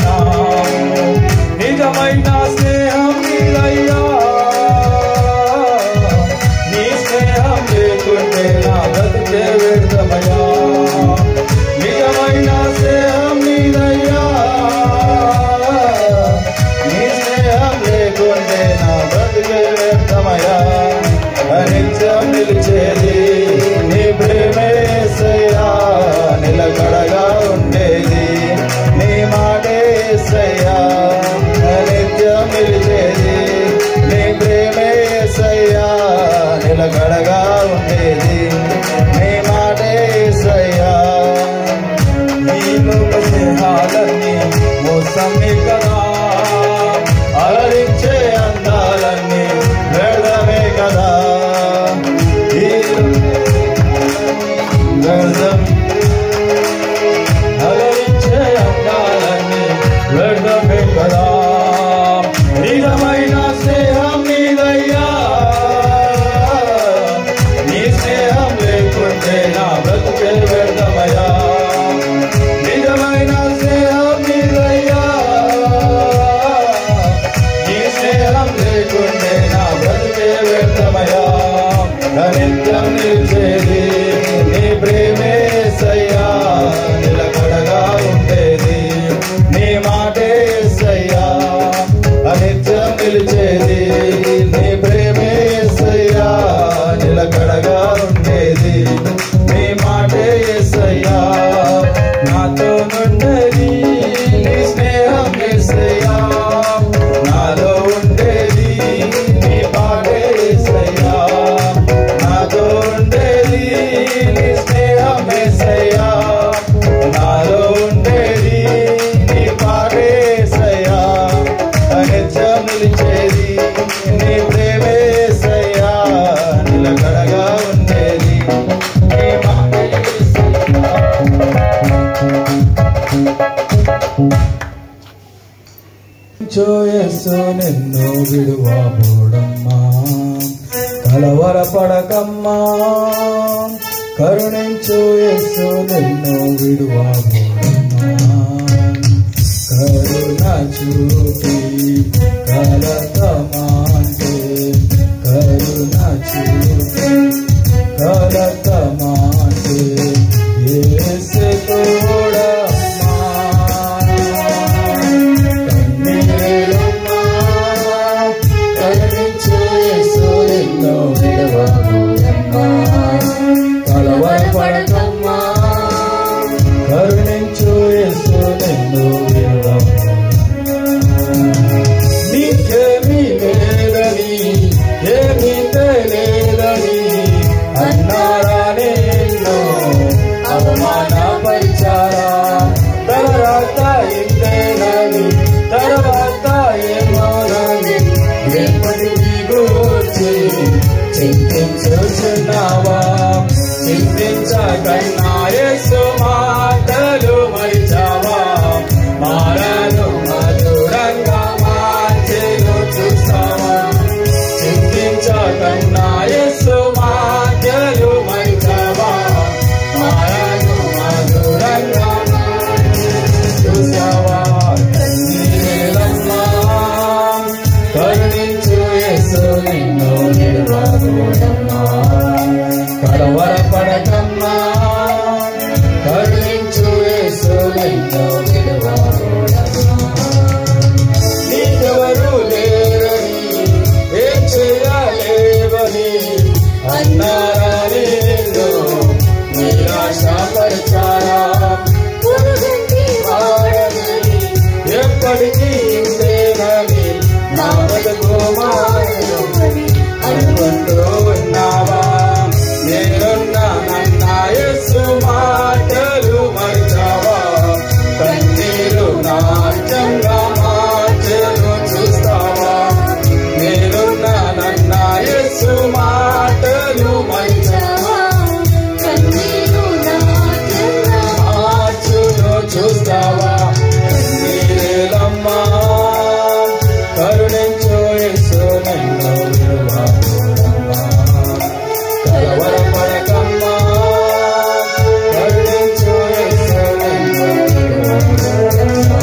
ఉన్నావు. నిజమైన స్నేహం నీదయ్యా, నీ స్నేహం లేకుంటే నా బ్రతుకే వ్యర్థమయ్యా. నిజమైన స్నేహం నీదయ్యా, నీ స్నేహం లేకుంటే నా బ్రతుకే వ్యర్థమయ్యా. నిత్యం నిలిచేది నీ ప్రేమే యేసయ్యా, నిలకడగా ఉండేది నీ మాటే యేసయ్యా. నిత్యం నిలిచేది నీ ప్రేమే యేసయ్యా, నిలకడగా ఉండేది నీ మాటే యేసయ్యా. నీ లోక స్నేహాలన్నీ మోసమే కదా, అలరించే అందాలన్నీ వ్యర్థమే కదా. అలరించే అందాలన్నీ వ్యర్థమే కదా. నిజమైన స్నేహం నీదయ్యా, నీ స్నేహం లేకుంటే నా బ్రతుకే వ్యర్థమయ్యా. నిజమైన స్నేహం నీదయ్యా, నీ స్నేహం లేకుంటే నా బ్రతుకే వ్యర్థమయ్యా. నిత్యం నిలిచేది నీ ప్రేమే యేసయ్యా, నిలకడగా ఉండేది నీ మాటే యేసయ్యా. నిత్యం నిలిచేది నీ ప్రేమే యేసయ్యా, నిలకడగా ఉండేది నీ మాటే యేసయ్యా. నాతో నుండేది నీ స్నేహం యేసయ్యా, నాలో ఉండేది నీ పాటే యేసయ్యా. నాతో ఉండేది నీ స్నేహం యేసయ్యా, నాలో ఉండేది నీ పాటే యేసయ్యా. నిత్యం నిలిచేది నీ ప్రేమే యేసయ్యా, నిలకడగా ఉండేది నీ మాటే యేసయ్యా. యేసు నిన్ను విడువబోడమ్మా, కలవరపడకమ్మా. కరుణించు యేసు నిన్ను విడువబోడమ్మా, కరుణ చూపి కలతమాంటే, కరుణ చూపి కలతమాంటే యేసు తోడమ్మా. కన్నీరుమ్మా, కరుణించు యేసు నిన్ను విడువబోడమ్మా, కలవరపడకమ్మా. కరుణించు యేసు నిన్ను విడువబోడమ్మా. నీకేమీ లేదని ఏమీ తెలియదని అన్నారా నిన్ను అవమానపరిచారా. తర్వాత ఇంతేనని తర్వాత ఏమోనని ఎప్పటికీ గూర్చి చింతించుచున్నావా. చింతించకన్నా యేసు మాటలు మరిచావా. మారను మధురంగా మార్చెను చూస్తావా. చింతించకన్నా యేసు మాటలు మరిచావా. మారను మధురంగా చూసావా. కన్నీరేలమ్మా, కరుణించు యేసు నిన్ను విడువబోడమ్మా, కలవరపడకమ్మా. కరుణించు యేసు నిన్ను విడువబోడమ్మా. నీకెవరు లేరని ఏం చేయలేవని అన్నారా నిన్ను నిరాశపరిచారా. ఎప్పటికీ ఇంతేనని నా బతుకు మారను అనుకుంటూ ఉన్నావా. నేనున్నానన్నా యేసు మాటలు మరిచావా. కన్నీరు నాట్యంగా మార్చెను చూస్తావా. నేనున్నానన్నా యేసు మాటలు మరిచావా. కన్నీరు నాట్యంగా మార్చును చూస్తావా. కన్నీరేలమ్మా, కరుణించు యేసు నిన్ను విడువబోడమ్మా, కలవరపడకమ్మా. కరుణించు యేసు నిన్ను విడువబోడమ్మా.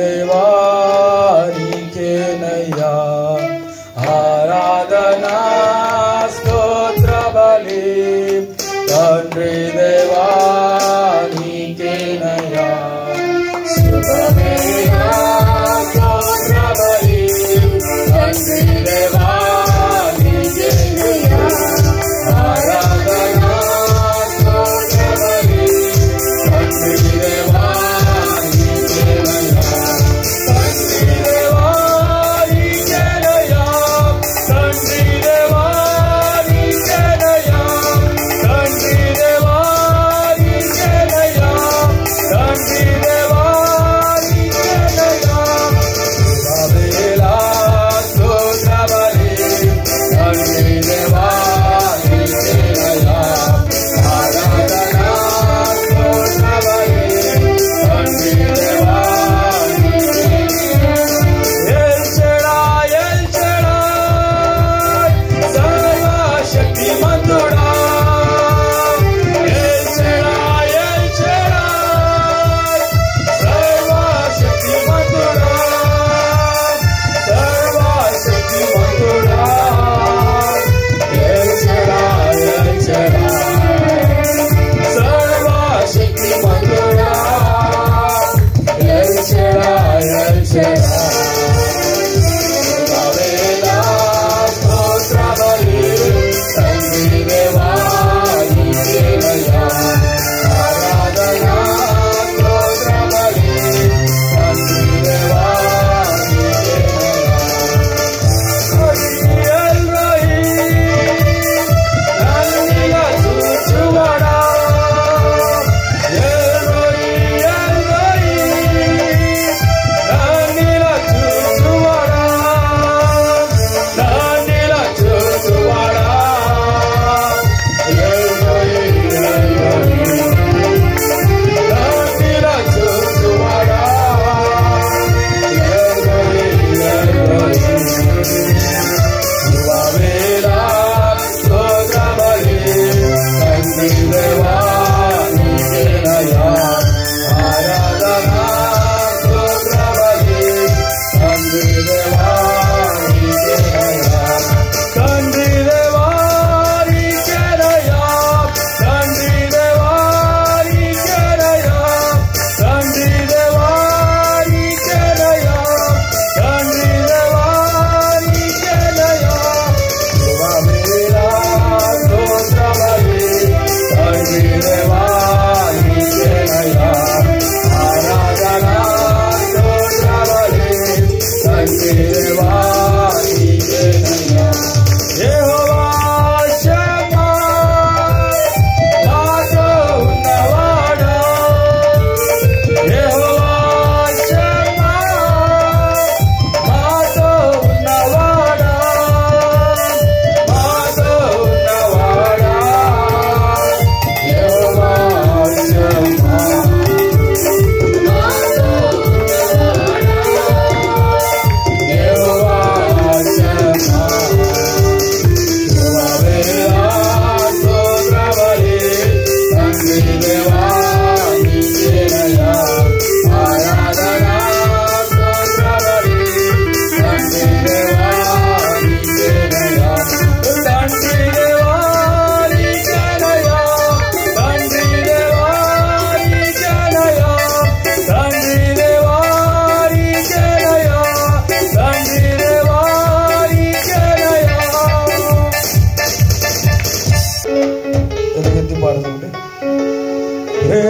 దేవా నీకేనయ్యా ఆరాధనా స్తోత్ర బలి తండ్రి దేవా నీకేనయ్యా స్తుతమేనా స్తోత్ర బలి తండ్రి దేవా నీకేనయ్యా ఆరాధనా స్తోత్ర బలి తండ్రి దేవా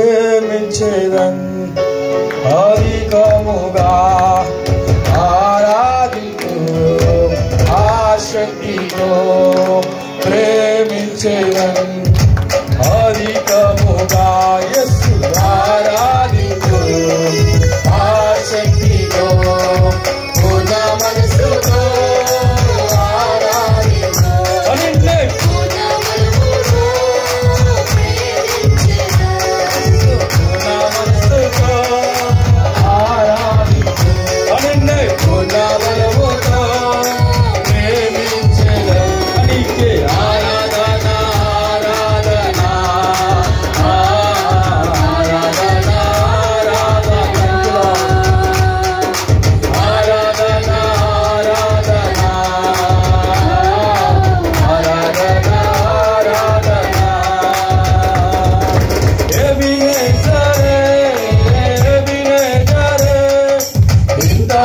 ప్రేమించేదన్ అధికముగా ఆరాధించు ఆశక్తితో ప్రేమించేదన్ అధికముగా యేసు ఆరాధించు ఆశక్తితో పూర్ణ మనసుతో ఆరాధించు అనింటే ఆరాధించు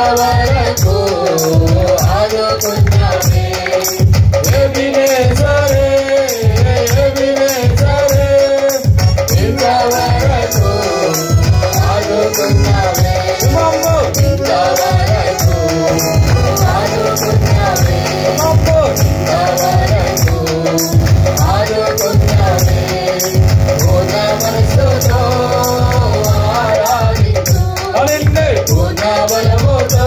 ఇంతవరకు ఆదుకున్నావే ఎబినేజరే ఎబినేజరే ఇంతవరకు ఆదుకున్నావే ఇంతవరకు ఆదుకున్నావే ఇంతవరకు ఆదుకున్నావే పూర్ణ మనసుతో ఆరాధించు పూర్ణ బలముతో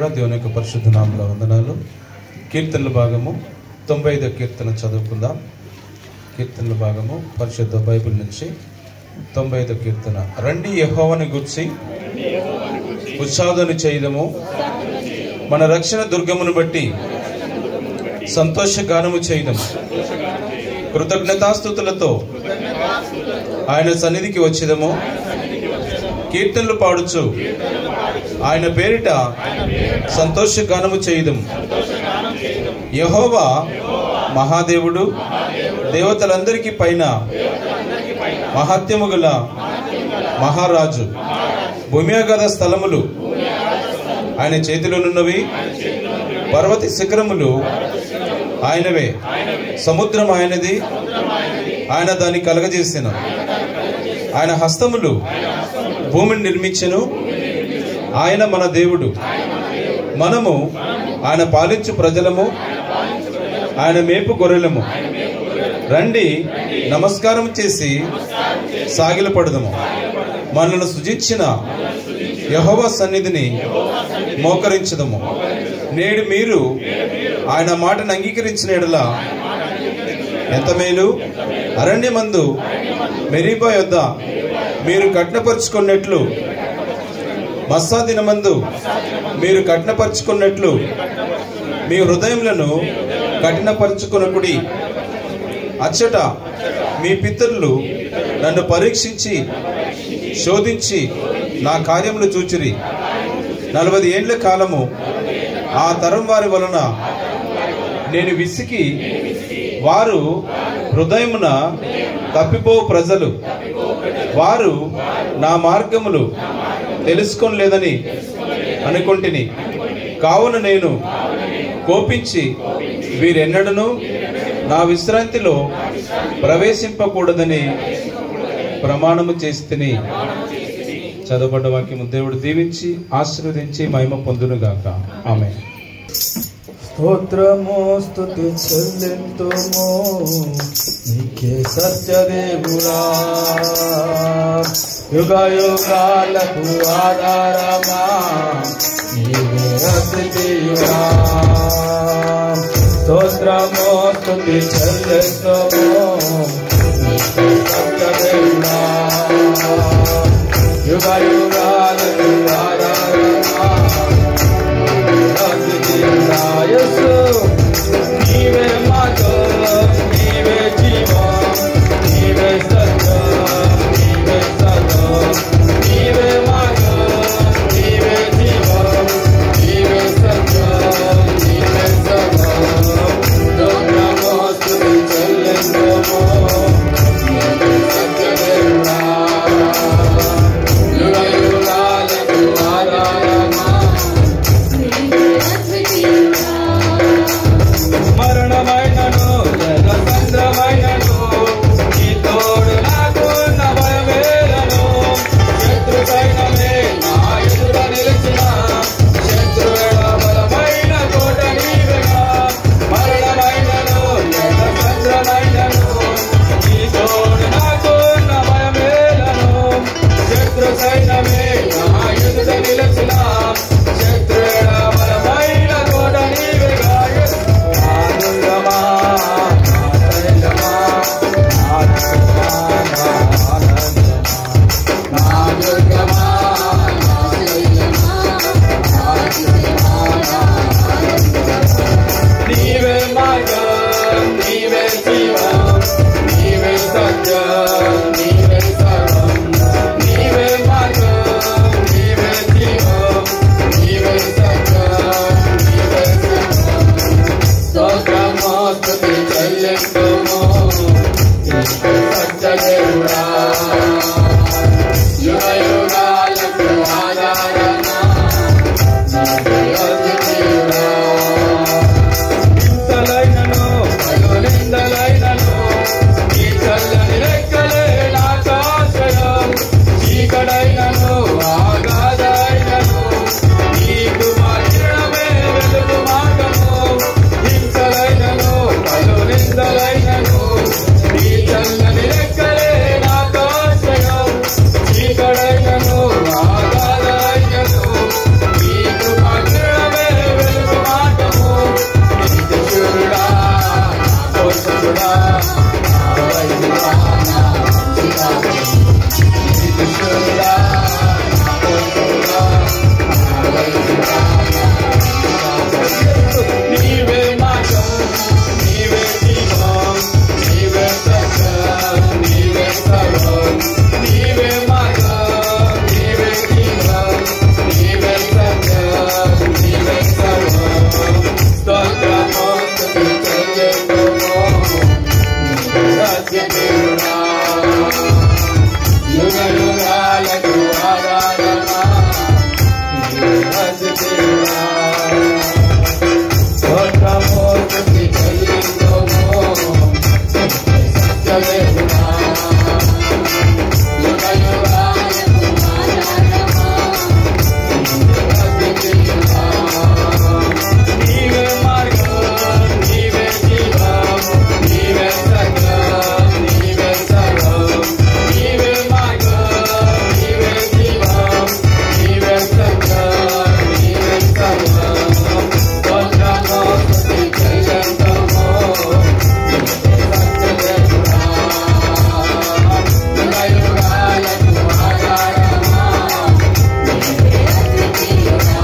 కూడా దేవుని యొక్క పరిశుద్ధ నామములో వందనాలు. కీర్తనల భాగము 95వ కీర్తన చదువుకుందాం. కీర్తనల భాగము పరిశుద్ధ బైబిల్ నుంచి 95వ కీర్తన. రండి యెహోవాను గూర్చి ఉత్సాహమును చేయుదము, మన రక్షణ దుర్గమును బట్టి సంతోష గానము చేయుదము. కృతజ్ఞతాస్తుతులతో ఆయన సన్నిధికి వచ్చేదము. కీర్తనలు పాడుచు ఆయన పేరిట సంతోష గానము చేయుదము. యెహోవా మహాదేవుడు, దేవతలందరికీ పైన మహాత్యము గల మహారాజు. భూమి ఆకాశ స్థలములు ఆయన చేతిలోనున్నవి, పర్వత శిఖరములు ఆయనవే. సముద్రం ఆయనది, ఆయన దాన్ని కలగజేసెను. ఆయన హస్తములు భూమిని నిర్మించెను. ఆయన మన దేవుడు, మనము ఆయన పాలించు ప్రజలము, ఆయన మేపు గొర్రెలము. రండి నమస్కారం చేసి సాగిలపడదము. మనల్ని సృజించిన యెహోవా సన్నిధిని మోకరించదము. నేడు మీరు ఆయన మాటను అంగీకరించిన ఎడల ఎంత మేలు. అరణ్యమందు మెరీబా యొద్ద మీరు కఠినపరుచుకున్నట్లు, మస్సా దినమందు మీరు కఠినపరుచుకున్నట్లు మీ హృదయములను కఠినపరుచుకొనకుడి. అచ్చట మీ పితరులు నన్ను పరీక్షించి శోధించి నా కార్యములు చూచిరి. 40 ఏండ్ల కాలము ఆ తరం వారి వలన నేను విసికి, వారు హృదయమున తప్పిపో ప్రజలు, వారు నా మార్గములు తెలుసుకోలేదని అనుకొంటిని. కావున నేను కోపించి వీరెన్నడను నా విశ్రాంతిలో ప్రవేశింపకూడదని ప్రమాణము చేస్తిని. చదవబడ్డ వాక్యము దేవుడు దీవించి ఆశీర్వదించి మహిమ పొందునుగాక. ఆమేన్. స్తోత్రము స్తుతి చెల్లింతుము నీకే సత్యదేవుడా, యుగ యుగాలకు ఆధారమా నీవే అద్వితీయుడా. స్తోత్రము స్తుతి చెల్లింతుము నీకే సత్యదేవుడా, యుగ యుగాలకు ఆధారమా యేసు నీవే మార్గం, నీవే జీవం, నీవే సత్యం, నీవే సత్యం. నీవే మార్గం, నీవే జీవం, నీవే సత్యం, నీవే సత్యం. స్తోత్రము స్తుతి చెల్లింతుము నీవే సత్యదేవుడా, యుగ యుగాలకు ఆధారమా మరణమైనను జగసంద్రమైనను నీ తోడు నాకున్న భయమేలను. శత్రు సైన్యమే నా ఎదుట నిలిచిన, శత్రువేళ బలమైన కోట నీవేగా. మరణమైనను జగసంద్రమైనను నీ తోడు నాకున్న భయమేలను. శత్రు సైన్యమే నా ఎదుట నిలిచిన, శత్రువేళ బలమైన కోట నీవేగా. నీవే మార్గం, నీవే జీవం, నీవే సత్యం, నీవే సర్వం. నీవే మార్గం, నీవే జీవం, నీవే సత్యం, నీవే సర్వం. స్తోత్రము స్తుతి చెల్లింతుము నీవే సత్యదేవుడా, యుగ యుగాలకు ఆధారమా నీవే అద్వితీయుడా. హింసలైనను నిందలైనను నీ చల్లని రెక్కలే నాకాశ్రయం. చీకటైనను ఆగాధైనను నీకు మా కిరణమే వెలుగు మార్గము. హింసలైనను నిందలైనను నీ చల్లని పోషకుడా వైద్యుడా కృష్ణుడా పోషకుడా వైద్యుడా నీవే మార్గం నీవే దీపం నీవే సత్యం నీవే సర్వం నీవే మార్గం నీవే దీపం నీవే సత్యం నీవే సర్వం స్తోత్రము స్తుతి చెల్లించుము నీవే సత్యదేవుడా యుగ యుగాలకు ఆరాధన నీవే సత్యదేవుడా స్తోత్రము స్తుతి చెల్లించుము నీవే సత్యదేవుడా యుగ యుగాలకు నీవే మార్గం నీవే జీవం నీవే సత్యం నీవే సర్వం నీవే మార్గం నీవే జీవం నీవే సత్యం నీవే సర్వం స్తోత్రము స్తుతి చెల్లించుము నీవే సత్యదేవుడా యుగ యుగాలకు ఆధారమా నీవే అద్వితీయుడా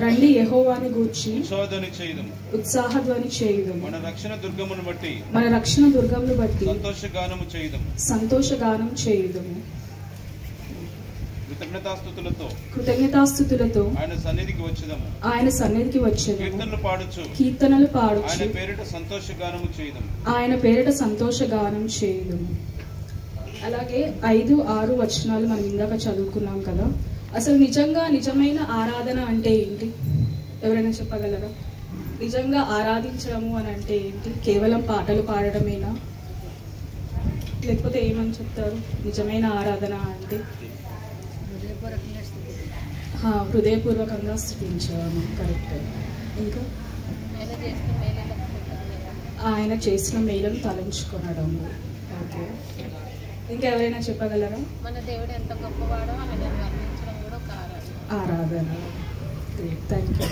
రండి యెహోవాని గూర్చి శోధని చేయుదము ఉత్సాహధ్వని చేయుదము. మన రక్షణ దుర్గమును బట్టి మన రక్షణ దుర్గమును బట్టి సంతోషగానము చేయుదము సంతోషగానం చేయుదము. కృతజ్ఞతాస్తుతులతో ఆయన సన్నిధికి వచ్చేదము ఆయన సన్నిధికి వచ్చేదము. కీర్తనలు పాడుచు కీర్తనలు పాడుచు ఆయన పేరిట సంతోషగానము చేయుదము ఆయన పేరిట సంతోషగానం చేయుదము. అలాగే 5, 6 వచనాలు మనం ఇందాక చదువుకున్నాం కదా. అసలు నిజమైన ఆరాధన అంటే ఏంటి? ఎవరైనా చెప్పగలరా? నిజంగా ఆరాధించడము అని అంటే ఏంటి? కేవలం పాటలు పాడడమేనా, లేకపోతే ఏమని చెప్తారు? నిజమైన ఆరాధన అంటే హృదయపూర్వకంగా స్తుతించడము. కరెక్ట్. ఇంకా ఆయన చేసిన మేలను తలంచుకొనడము. ఓకే. ఇంకా ఎవరైనా చెప్పగలరా? మన దేవుడు ఎంత గొప్పవాడో ఆయన వర్ణించడం కూడా ఒక ఆరాధన. Thank you.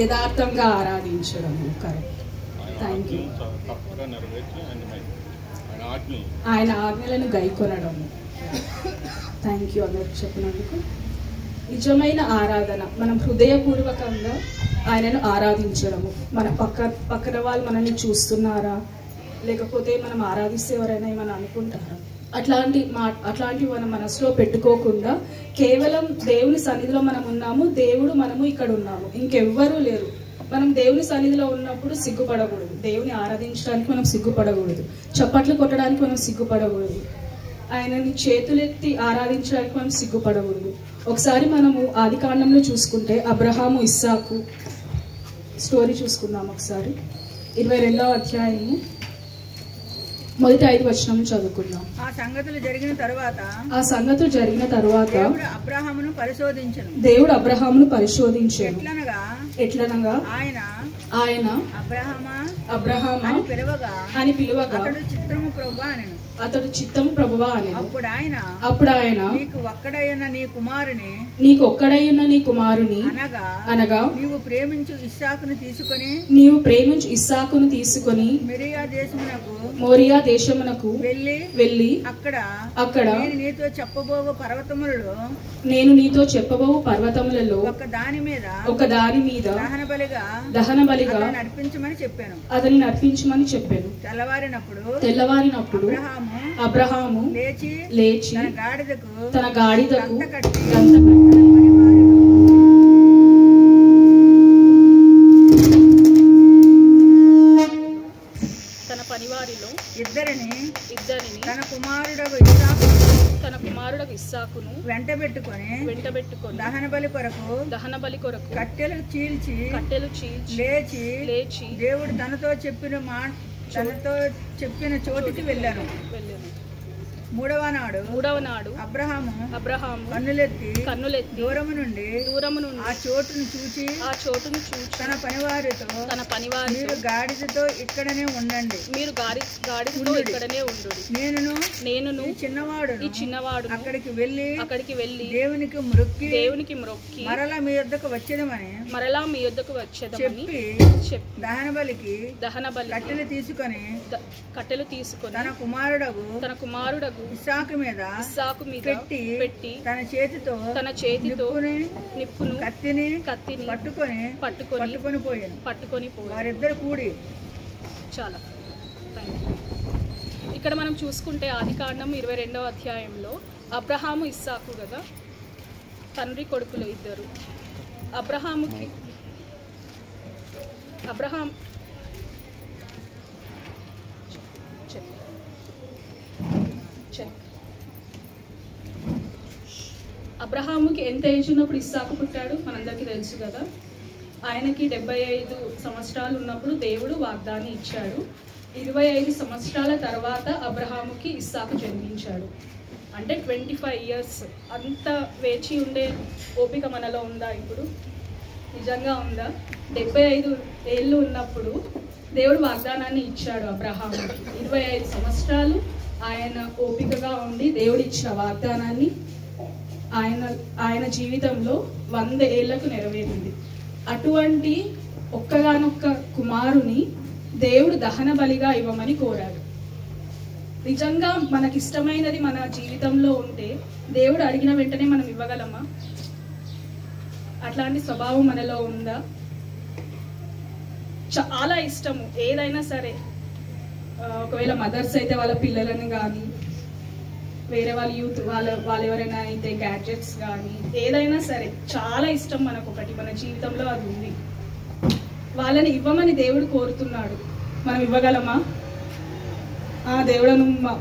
యథార్థంగా ఆరాధించడము. కరెక్ట్. Thank you. ఆయన ఆజ్ఞలను గైకొనడము. థ్యాంక్ యూ అందరికి చెప్పినందుకు. నిజమైన ఆరాధన మనం హృదయపూర్వకంగా ఆయనను ఆరాధించడము. మన పక్కన వాళ్ళు మనల్ని చూస్తున్నారా, లేకపోతే మనం ఆరాధిస్తే ఎవరైనా ఏమైనా అనుకుంటారా, అట్లాంటివి మనం మనసులో పెట్టుకోకుండా కేవలం దేవుని సన్నిధిలో మనం ఉన్నాము, దేవుడు మనము ఇక్కడ ఉన్నాము, ఇంకెవ్వరూ లేరు. మనం దేవుని సన్నిధిలో ఉన్నప్పుడు సిగ్గుపడకూడదు. దేవుని ఆరాధించడానికి మనం సిగ్గుపడకూడదు. చప్పట్లు కొట్టడానికి మనం సిగ్గుపడకూడదు. ఆయనని చేతులెత్తి ఆరాధించడానికి మనం సిగ్గుపడకూడదు. ఒకసారి మనము ఆదికాండంలో చూసుకుంటే అబ్రహాము ఇస్సాకు స్టోరీ చూసుకుందాం. ఒకసారి 22వ అధ్యాయము మొదటి 5 వచనం చదువుకుందాం. ఆ సంగతులు జరిగిన తరువాత దేవుడు అబ్రహామును పరిశోధించాడు. ఎట్లనగా ఆయన అబ్రహామా అని పిలువగా అతడు చిత్తము ప్రభువా అని. అప్పుడు ఆయన నీకు ఒక్కడైన నీ కుమారుని అనగా నీవు ప్రేమించు ఇస్సాకును తీసుకొని మోరియా దేశమునకు వెళ్ళి అక్కడ నేను నీతో చెప్పబోవు పర్వతములలో ఒక దాని మీద దహన బలిగా అతన్ని నర్పించమని చెప్పాను. తెల్లవారినప్పుడు అబ్రహాము లేచి తన గాడిదకు తన పనివారిలో ఇద్దరిని తన కుమారుడు ఇస్సాకును వెంట పెట్టుకొని దహన బలి కొరకు కట్టెలు చీల్చి లేచి దేవుడు తనతో చెప్పిన చోటికి వెళ్ళాను. మూడవ నాడు అబ్రహాము కన్నులెత్తి దూరము నుండి ఆ చోటును చూచి తన పనివారితో మీరు గాడిదతో ఇక్కడనే ఉండండి, నేను ఈ చిన్నవాడు అక్కడికి వెళ్ళి దేవునికి మ్రొక్కి మరలా మీ యొద్దకు వచ్చేదమని చెప్పి దహన బలికి కట్టెలు తీసుకొని తన కుమారుడగు ఇస్సాకు మీద పెట్టి తన చేతితో నిప్పును కత్తిని పట్టుకొని పోయాను. వారిద్దరు కూడి. చాలా ఇక్కడ మనం చూసుకుంటే ఆదికాండం 22వ అధ్యాయంలో అబ్రహాము ఇస్సాకు కదా, తండ్రి కొడుకులు ఇద్దరు. అబ్రహాం అబ్రహాముకి ఎంత ఏజ్ ఉన్నప్పుడు ఇస్సాకు పుట్టాడు మనందరికీ తెలుసు కదా. ఆయనకి 75 సంవత్సరాలు ఉన్నప్పుడు దేవుడు వాగ్దానం ఇచ్చాడు. 25 సంవత్సరాల తర్వాత అబ్రహాముకి ఇస్సాకు జన్మించాడు. అంటే 25 ఇయర్స్. అంత వేచి ఉండే ఓపిక మనలో ఉందా? ఇప్పుడు నిజంగా ఉందా? 75 ఏళ్ళు ఉన్నప్పుడు దేవుడు వాగ్దానాన్ని ఇచ్చాడు అబ్రహాముకి. 25 సంవత్సరాలు ఆయన ఓపికగా ఉండి దేవుడు ఇచ్చిన వాగ్దానాన్ని ఆయన జీవితంలో 100 ఏళ్లకు నెరవేరింది. అటువంటి ఒక్కగానొక్క కుమారుని దేవుడు దహన బలిగా ఇవ్వమని కోరాడు. నిజంగా మనకిష్టమైనది మన జీవితంలో ఉంటే దేవుడు అడిగిన వెంటనే మనం ఇవ్వగలమా? అట్లాంటి స్వభావం మనలో ఉందా? చాలా ఇష్టము ఏదైనా సరే. ఒకవేళ మదర్స్ అయితే వాళ్ళ పిల్లలను కానీ, వేరే వాళ్ళ యూత్ వాళ్ళు ఎవరైనా అయితే గ్యాడ్జెట్స్ కానీ, ఏదైనా సరే చాలా ఇష్టం మనకు. ఒకటి మన జీవితంలో అది ఉంది. వాళ్ళని ఇవ్వమని దేవుడు కోరుతున్నాడు. మనం ఇవ్వగలమా? దేవుడు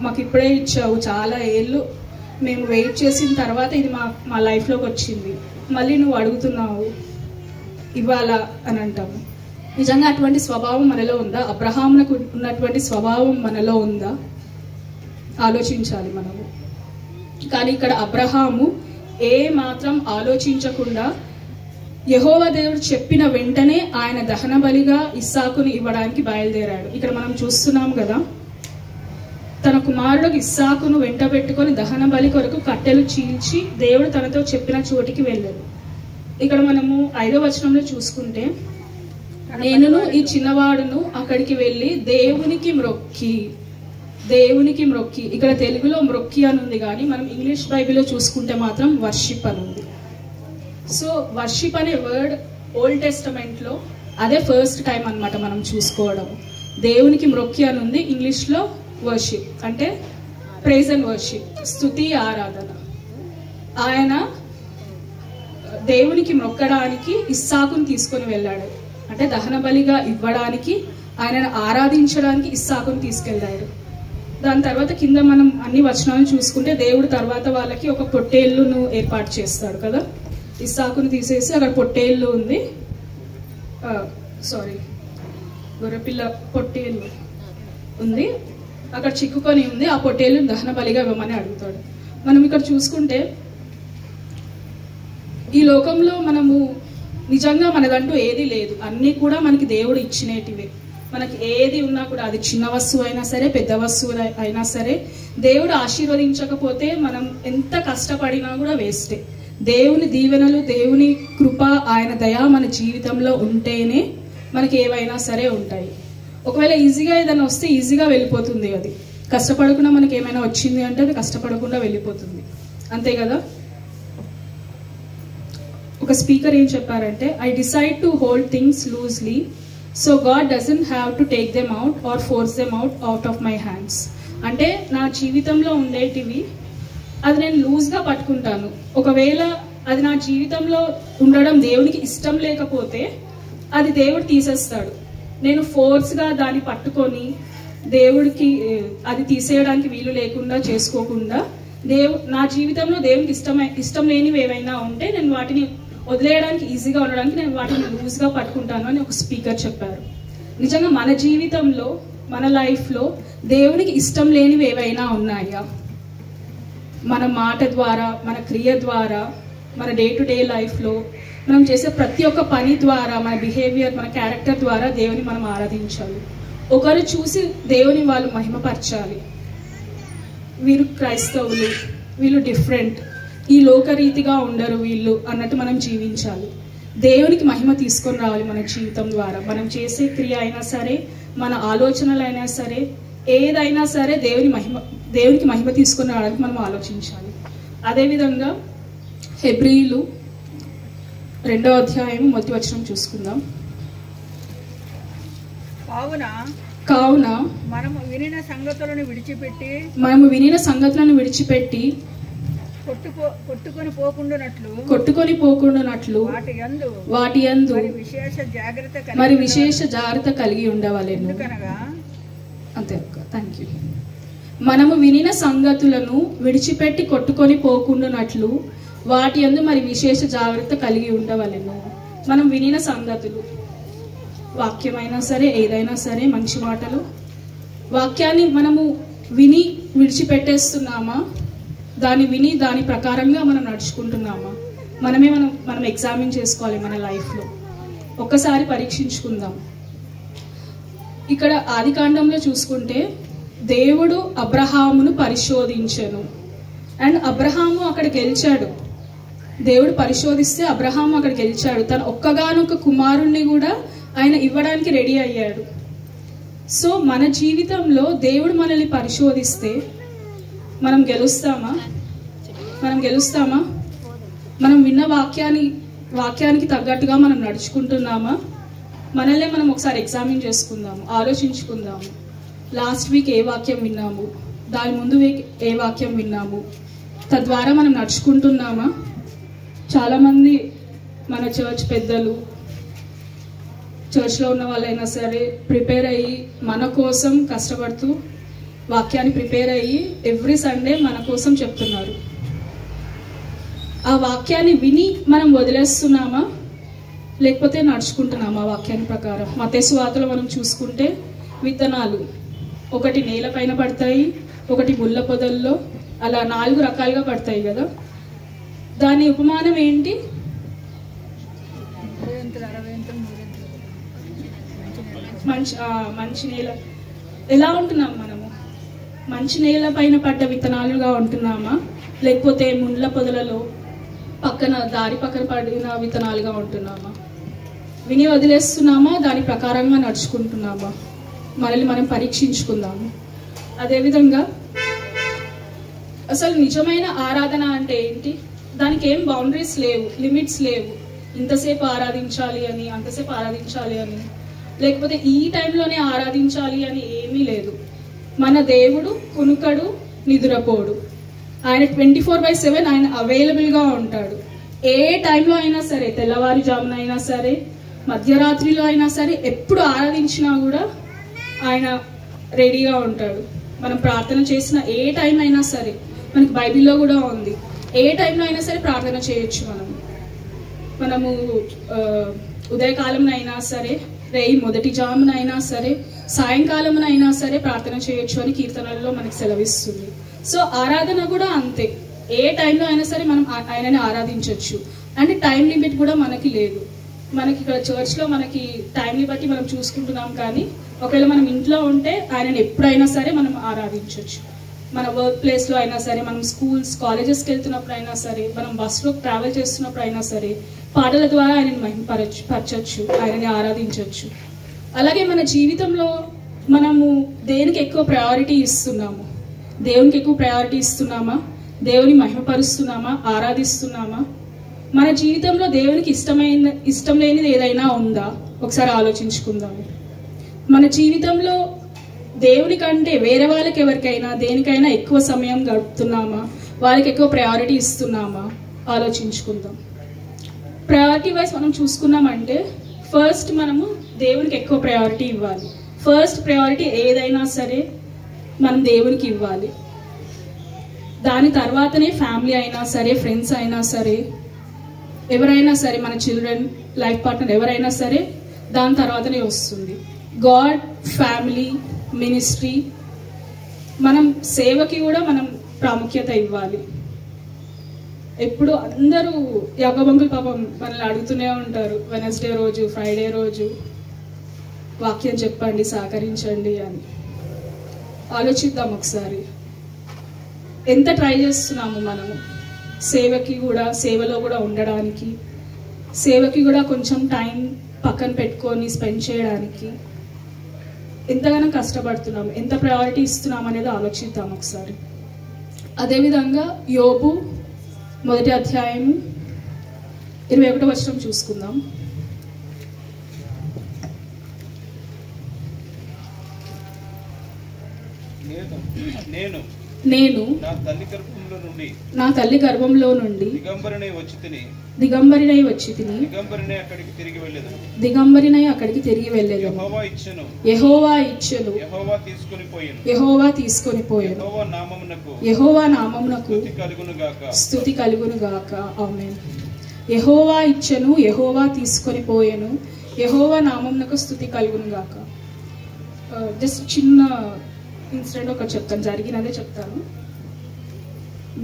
మాకు ఇప్పుడే ఇచ్చావు, చాలా ఏళ్ళు మేము వెయిట్ చేసిన తర్వాత ఇది మా లైఫ్లోకి వచ్చింది, మళ్ళీ నువ్వు అడుగుతున్నావు ఇవ్వాలా అని అంటాము. నిజంగా అటువంటి స్వభావం మనలో ఉందా? అబ్రహామునకు ఉన్నటువంటి స్వభావం మనలో ఉందా? ఆలోచించాలి మనము. కానీ ఇక్కడ అబ్రహాము ఏ మాత్రం ఆలోచించకుండా యెహోవా దేవుడు చెప్పిన వెంటనే ఆయన దహన బలిగా ఇస్సాకుని ఇవ్వడానికి బయలుదేరాడు. ఇక్కడ మనం చూస్తున్నాం కదా, తన కుమారుడు ఇస్సాకును వెంట పెట్టుకొని దహన బలి కొరకు కట్టెలు చీల్చి దేవుడు తనతో చెప్పిన చోటికి వెళ్ళాడు. ఇక్కడ మనము 5వ వచనంలో చూసుకుంటే, నేనును ఈ చిన్నవాడును అక్కడికి వెళ్ళి దేవునికి మ్రొక్కి. ఇక్కడ తెలుగులో మ్రొక్కి అని ఉంది, కానీ మనం ఇంగ్లీష్ బైబిల్లో చూసుకుంటే మాత్రం వర్షిప్ అని ఉంది. సో వర్షిప్ అనే వర్డ్ ఓల్డ్ టెస్టమెంట్లో అదే ఫస్ట్ టైం అన్నమాట మనం చూసుకోవడం. దేవునికి మ్రొక్కి అని ఉంది, ఇంగ్లీష్లో వర్షిప్ అంటే ప్రైజ్ అండ్ వర్షిప్, స్తుతి ఆరాధన. ఆయన దేవునికి మ్రొక్కడానికి ఇస్సాకును తీసుకొని వెళ్ళాడు. అంటే దహన బలిగా ఇవ్వడానికి, ఆయనను ఆరాధించడానికి ఇస్సాకును తీసుకెళ్ళాడు. దాని తర్వాత కింద మనం అన్ని వచనాలను చూసుకుంటే దేవుడు తర్వాత వాళ్ళకి ఒక పొట్టేళ్ళును ఏర్పాటు చేస్తాడు కదా. ఇస్సాకును తీసేసి అక్కడ పొట్టేళ్ళు ఉంది, గొర్రెపిల్ల పొట్టేళ్ళు ఉంది, అక్కడ చిక్కుకొని ఉంది. ఆ పొట్టేళ్ళు దహన బలిగా ఇవ్వమని అడుగుతాడు. మనం ఇక్కడ చూసుకుంటే ఈ లోకంలో మనము నిజంగా మనదంటూ ఏది లేదు, అన్నీ కూడా మనకి దేవుడు ఇచ్చినేటివే. మనకి ఏది ఉన్నా కూడా, అది చిన్న వస్తువు అయినా సరే పెద్ద వస్తువు అయినా సరే, దేవుడు ఆశీర్వదించకపోతే మనం ఎంత కష్టపడినా కూడా వేస్టే. దేవుని దీవెనలు, దేవుని కృప, ఆయన దయ మన జీవితంలో ఉంటేనే మనకి ఏవైనా సరే ఉంటాయి. ఒకవేళ ఈజీగా ఏదైనా వస్తే ఈజీగా వెళ్ళిపోతుంది. అది కష్టపడకుండా మనకి ఏమైనా వచ్చింది అంటే అది కష్టపడకుండా వెళ్ళిపోతుంది, అంతే కదా. ఒక స్పీకర్ ఏం చెప్పారంటే, I decide to hold things loosely so God doesn't have to take them out or force them out of my hands. అంటే నా జీవితంలో ఉండేటివి అది నేను లూజ్గా పట్టుకుంటాను. ఒకవేళ అది నా జీవితంలో ఉండడం దేవునికి ఇష్టం లేకపోతే అది దేవుడు తీసేస్తాడు. నేను ఫోర్స్గా దాన్ని పట్టుకొని దేవుడికి అది తీసేయడానికి వీలు లేకుండా చేసుకోకుండా, నా జీవితంలో దేవునికి ఇష్టం లేనివి ఏవైనా ఉంటే నేను వాటిని వదిలేయడానికి ఈజీగా ఉండడానికి నేను వాటిని లూజ్గా పట్టుకుంటాను అని ఒక స్పీకర్ చెప్పారు. నిజంగా మన జీవితంలో, మన లైఫ్లో దేవునికి ఇష్టం లేనివి ఏవైనా ఉన్నాయా? మన మాట ద్వారా, మన క్రియ ద్వారా, మన డే టు డే లైఫ్లో మనం చేసే ప్రతి ఒక్క పని ద్వారా, మన బిహేవియర్, మన క్యారెక్టర్ ద్వారా దేవుని మనం ఆరాధించాలి. ఒకరు చూసి దేవుని వాళ్ళు మహిమపరచాలి. వీరు క్రైస్తవులు, వీళ్ళు డిఫరెంట్, ఈ లోకరీతిగా ఉండరు వీళ్ళు అన్నట్టు మనం జీవించాలి. దేవునికి మహిమ తీసుకొని రావాలి మన జీవితం ద్వారా. మనం చేసే క్రియ అయినా సరే, మన ఆలోచనలు అయినా సరే, ఏదైనా సరే దేవునికి మహిమ తీసుకొని రావడానికి మనం ఆలోచించాలి. అదేవిధంగా హెబ్రీయులు 2వ అధ్యాయం 1వ వచనం చూసుకుందాం. కావున మనము వినిన సంగతులను విడిచిపెట్టి కొట్టుకొని పోకుండానట్లు వాటి యందు మరి విశేష జాగ్రత్త కలిగి ఉండవలెను. అంతే అక్క, థ్యాంక్ యూ. మనము వినిన సంగతులను విడిచిపెట్టి కొట్టుకొని పోకుండానట్లు వాటి యందు మరి విశేష జాగ్రత్త కలిగి ఉండవలెను. మనం వినిన సంగతులు, వాక్యమైనా సరే, ఏదైనా సరే, మంచి మాటలు, వాక్యాన్ని మనము విని విడిచిపెట్టేస్తున్నామా, దాన్ని విని దాని ప్రకారంగా మనం నడుచుకుంటున్నామా, మనం ఎగ్జామిన్ చేసుకోవాలి మన లైఫ్లో. ఒక్కసారి పరీక్షించుకుందాం. ఇక్కడ ఆదికాండంలో చూసుకుంటే దేవుడు అబ్రహామును పరిశోధించెను. అండ్ అబ్రహాము అక్కడ గెలిచాడు. దేవుడు పరిశోధిస్తే అబ్రహాము అక్కడ గెలిచాడు. తన ఒక్కగానొక్క కుమారుణ్ణి కూడా ఆయన ఇవ్వడానికి రెడీ అయ్యాడు. సో మన జీవితంలో దేవుడు మనల్ని పరిశోధిస్తే మనం గెలుస్తామా? మనం విన్న వాక్యానికి తగ్గట్టుగా మనం నడుచుకుంటున్నామా? మనల్ని మనం ఒకసారి ఎగ్జామిన్ చేసుకుందాము, ఆలోచించుకుందాము. లాస్ట్ వీక్ ఏ వాక్యం విన్నాము, దాని ముందు వీక్ ఏ వాక్యం విన్నాము, తద్వారా మనం నడుచుకుంటున్నామా? చాలామంది మన చర్చ్ పెద్దలు, చర్చ్లో ఉన్న వాళ్ళైనా సరే ప్రిపేర్ అయ్యి మన కోసం కష్టపడుతూ వాక్యాన్ని ప్రిపేర్ అయ్యి ఎవ్రీ సండే మన కోసం చెప్తున్నారు. ఆ వాక్యాన్ని విని మనం వదిలేస్తున్నామా, లేకపోతే నడుచుకుంటున్నామా వాక్యాన్ని ప్రకారం? మత్తయి సువార్తలో మనం చూసుకుంటే విత్తనాలు ఒకటి నేలపైన పడతాయి, ఒకటి ముళ్ళ పొదల్లో, అలా 4 రకాలుగా పడతాయి కదా. దాని ఉపమానం ఏంటి? మంచి నేల ఎలా ఉంటున్నాం మనము? మంచి నేల పైన పడ్డ విత్తనాలుగా ఉంటున్నామా, లేకపోతే ముండ్ల పొదలలో దారి పక్కన పడిన విత్తనాలుగా ఉంటున్నామా? విని వదిలేస్తున్నామా, దాని ప్రకారంగా నడుచుకుంటున్నామా? మనల్ని మనం పరీక్షించుకుందాము. అదేవిధంగా అసలు నిజమైన ఆరాధన అంటే ఏంటి? దానికి ఏం బౌండరీస్ లేవు, లిమిట్స్ లేవు. ఇంతసేపు ఆరాధించాలి అని, అంతసేపు ఆరాధించాలి అని, లేకపోతే ఈ టైంలోనే ఆరాధించాలి అని ఏమీ లేదు. మన దేవుడు కునుకడు, నిదురపోడు. ఆయన 24/7 ఆయన అవైలబుల్గా ఉంటాడు. ఏ టైంలో అయినా సరే, తెల్లవారుజామున అయినా సరే, మధ్యరాత్రిలో అయినా సరే, ఎప్పుడు ఆరాధించినా కూడా ఆయన రెడీగా ఉంటాడు. మనం ప్రార్థన చేసిన ఏ టైం అయినా సరే, మనకి బైబిల్లో కూడా ఉంది, ఏ టైంలో అయినా సరే ప్రార్థన చేయొచ్చు. మనము ఉదయకాలంలో అయినా సరే, రేయి మొదటి జామున అయినా సరే, సాయంకాలమున అయినా సరే ప్రార్థన చేయొచ్చు అని కీర్తనల్లో మనకి సెలవిస్తుంది. సో ఆరాధన కూడా అంతే, ఏ టైంలో అయినా సరే మనం ఆయనని ఆరాధించవచ్చు. అంటే టైం లిమిట్ కూడా మనకి లేదు. మనకి ఇక్కడ చర్చ్లో మనకి టైంని బట్టి మనం చూసుకుంటున్నాం, కానీ ఒకవేళ మనం ఇంట్లో ఉంటే ఆయనని ఎప్పుడైనా సరే మనం ఆరాధించవచ్చు. మన వర్క్ ప్లేస్లో అయినా సరే, మనం స్కూల్స్ కాలేజెస్కి వెళ్తున్నప్పుడు అయినా సరే, మనం బస్సులో ట్రావెల్ చేస్తున్నప్పుడు అయినా సరే, పాటల ద్వారా ఆయనని మహిమపరచచ్చు, ఆయనని ఆరాధించవచ్చు. అలాగే మన జీవితంలో మనము దేనికి ఎక్కువ ప్రయారిటీ ఇస్తున్నాము? దేవునికి ఎక్కువ ప్రయారిటీ ఇస్తున్నామా? దేవుని మహిమపరుస్తున్నామా? ఆరాధిస్తున్నామా? మన జీవితంలో దేవునికి ఇష్టం లేనిది ఏదైనా ఉందా? ఒకసారి ఆలోచించుకుందాము. మన జీవితంలో దేవుని కంటే వేరే వాళ్ళకి ఎవరికైనా దేనికైనా ఎక్కువ సమయం గడుపుతున్నామా? వాళ్ళకి ఎక్కువ ప్రయారిటీ ఇస్తున్నామా? ఆలోచించుకుందాం. ప్రయారిటీ వైజ్ మనం చూసుకున్నామంటే ఫస్ట్ మనము దేవునికి ఎక్కువ ప్రయారిటీ ఇవ్వాలి. ఫస్ట్ ప్రయారిటీ ఏదైనా సరే మనం దేవునికి ఇవ్వాలి. దాని తర్వాతనే ఫ్యామిలీ అయినా సరే, ఫ్రెండ్స్ అయినా సరే, ఎవరైనా సరే, మన చిల్డ్రన్, లైఫ్ పార్ట్నర్ ఎవరైనా సరే, దాని తర్వాతనే వస్తుంది. గాడ్, ఫ్యామిలీ, మినిస్ట్రీ, మనం సేవకి కూడా మనం ప్రాముఖ్యత ఇవ్వాలి. ఎప్పుడు అందరూ యాగబంకులు పాపం మనల్ని అడుగుతూనే ఉంటారు, వెనస్డే రోజు, ఫ్రైడే రోజు వాక్యం చెప్పండి, సహకరించండి అని. ఆలోచిద్దాం ఒకసారి, ఎంత ట్రై చేస్తున్నాము మనము సేవలో కూడా ఉండడానికి, సేవకి కూడా కొంచెం టైం పక్కన పెట్టుకొని స్పెండ్ చేయడానికి ఎంతగానో కష్టపడుతున్నాము, ఎంత ప్రయారిటీ ఇస్తున్నాం అనేది ఆలోచిద్దాం ఒకసారి. అదేవిధంగా యోబు 1వ అధ్యాయము 21వ వచనం చూసుకుందాం. నేను నా తల్లి గర్భంలో నుండి దిగంబరినై వచ్చి తిని దిగంబరినై అక్కడికి తిరిగి వెళ్ళేది. యెహోవా ఇచ్చెను, యెహోవా తీసుకొని పోయెను, యెహోవా నామమునకు స్తుతి కలుగును గాక. ఆమేన్. యెహోవా ఇచ్చెను, యెహోవా తీసుకొని పోయెను, యెహోవా నామమునకు స్తుతి కలుగును గాక. జస్ట్ చిన్న ఇన్సిడెంట్ ఒకటి చెప్తాను, జరిగినదే చెప్తాను.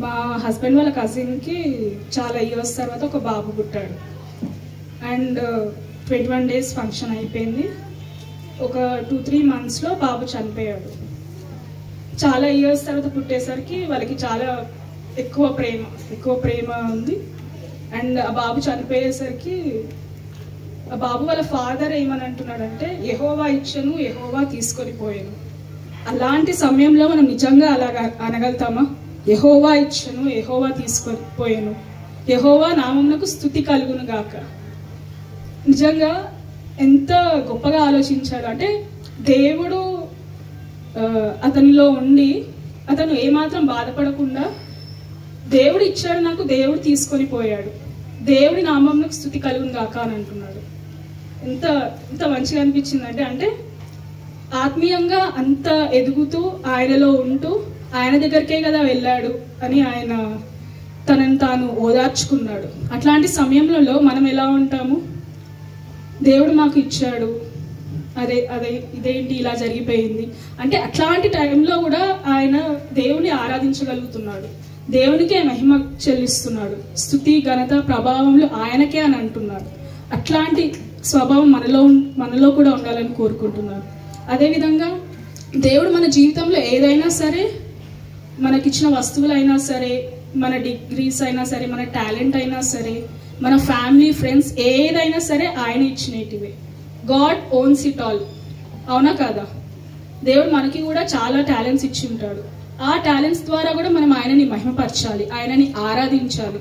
మా హస్బెండ్ వాళ్ళ కజిన్కి చాలా ఇయర్స్ తర్వాత ఒక బాబు పుట్టాడు. అండ్ 21 days ఫంక్షన్ అయిపోయింది. ఒక 2-3 monthsలో బాబు చనిపోయాడు. చాలా ఇయర్స్ తర్వాత పుట్టేసరికి వాళ్ళకి చాలా ఎక్కువ ప్రేమ ఉంది. అండ్ ఆ బాబు చనిపోయేసరికి ఆ బాబు వాళ్ళ ఫాదర్ ఏమని అంటున్నాడంటే, యెహోవా ఇచ్చెను, యెహోవా తీసుకొని పోయాను. అలాంటి సమయంలో మనం నిజంగా అలాగా అనగలుగుతామా? యెహోవా ఇచ్చెను, యెహోవా తీసుకొని పోయాను, యెహోవా నామమునకు స్తుతి కలుగును గాక. నిజంగా ఎంత గొప్పగా ఆలోచించాడు అంటే, దేవుడు అతనిలో ఉండి అతను ఏమాత్రం బాధపడకుండా, దేవుడు ఇచ్చాడు నాకు, దేవుడు తీసుకొని పోయాడు, దేవుడి నామమునకు స్తుతి కలుగును గాక అని అంటున్నాడు. ఎంత మంచిగా అనిపించిందంటే, అంటే ఆత్మీయంగా అంత ఎదుగుతూ ఆయనలో ఉంటూ ఆయన దగ్గరికే కదా వెళ్ళాడు అని ఆయన తనని తాను ఓదార్చుకున్నాడు. అట్లాంటి సమయంలో మనం ఎలా ఉంటాము? దేవుడు మాకు ఇచ్చాడు, ఇదేంటి ఇలా జరిగిపోయింది అంటే, అట్లాంటి టైంలో కూడా ఆయన దేవుని ఆరాధించగలుగుతున్నాడు, దేవునికే మహిమ చెల్లిస్తున్నాడు, స్తుతి ఘనత ప్రభావంలో ఆయనకే అని అంటున్నాడు. అట్లాంటి స్వభావం మనలో కూడా ఉండాలని కోరుకుంటున్నాను. అదేవిధంగా దేవుడు మన జీవితంలో ఏదైనా సరే, మనకిచ్చిన వస్తువులైనా సరే, మన డిగ్రీస్ అయినా సరే, మన టాలెంట్ అయినా సరే, మన ఫ్యామిలీ ఫ్రెండ్స్ ఏదైనా సరే ఆయన ఇచ్చినటివే. God owns it all. అవునా కాదా? దేవుడు మనకి కూడా చాలా టాలెంట్స్ ఇచ్చి ఉంటాడు. ఆ టాలెంట్స్ ద్వారా కూడా మనం ఆయనని మహిమపరచాలి, ఆయనని ఆరాధించాలి.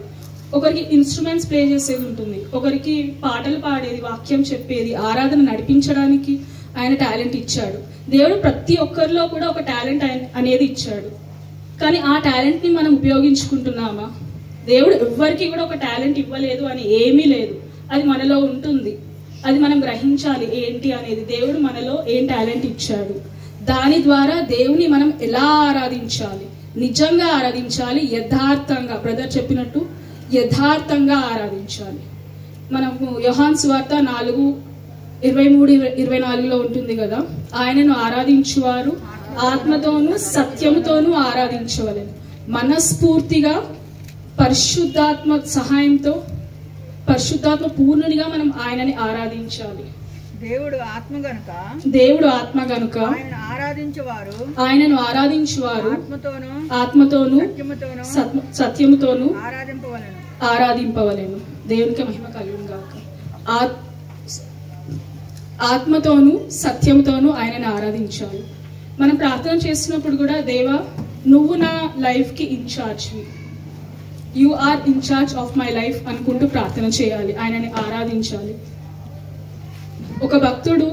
ఒకరికి ఇన్స్ట్రుమెంట్స్ ప్లే చేసేది ఉంటుంది, ఒకరికి పాటలు పాడేది, వాక్యం చెప్పేది, ఆరాధన నడిపించడానికి ఆయన టాలెంట్ ఇచ్చాడు. దేవుడు ప్రతి ఒక్కరిలో కూడా ఒక టాలెంట్ అనేది ఇచ్చాడు. కానీ ఆ టాలెంట్ని మనం ఉపయోగించుకుంటున్నామా? దేవుడు ఎవ్వరికి కూడా ఒక టాలెంట్ ఇవ్వలేదు అని ఏమీ లేదు, అది మనలో ఉంటుంది. అది మనం గ్రహించాలి ఏంటి అనేది. దేవుడు మనలో ఏం టాలెంట్ ఇచ్చాడు, దాని ద్వారా దేవుని మనం ఎలా ఆరాధించాలి, నిజంగా ఆరాధించాలి, యథార్థంగా, బ్రదర్ చెప్పినట్టు యథార్థంగా ఆరాధించాలి. మనము యోహాను సువార్త 4:23-24 ఉంటుంది కదా, ఆయనను ఆరాధించువారు ఆత్మతోనూ సత్యముతోనూ ఆరాధించవలెను, మనస్ఫూర్తిగా పరిశుద్ధాత్మ సహాయంతో, పరిశుద్ధాత్మ పూర్ణునిగా మనం ఆయనని ఆరాధించాలి. దేవుడు ఆత్మ గనుక ఆయనను ఆరాధించువారు ఆత్మతోనూ సత్యముతోనూ ఆరాధింపవలెను. దేవునికి మహిమ కలుగును గాక. ఆత్మతోనూ సత్యముతోనూ ఆయనను ఆరాధించాలి. మనం ప్రార్థన చేస్తున్నప్పుడు కూడా, దేవా నువ్వు నా లైఫ్కి ఇన్ఛార్జ్వి, you are in charge of my life అనుకుంటూ ప్రార్థన చేయాలి, ఆయనని ఆరాధించాలి. ఒక భక్తుడు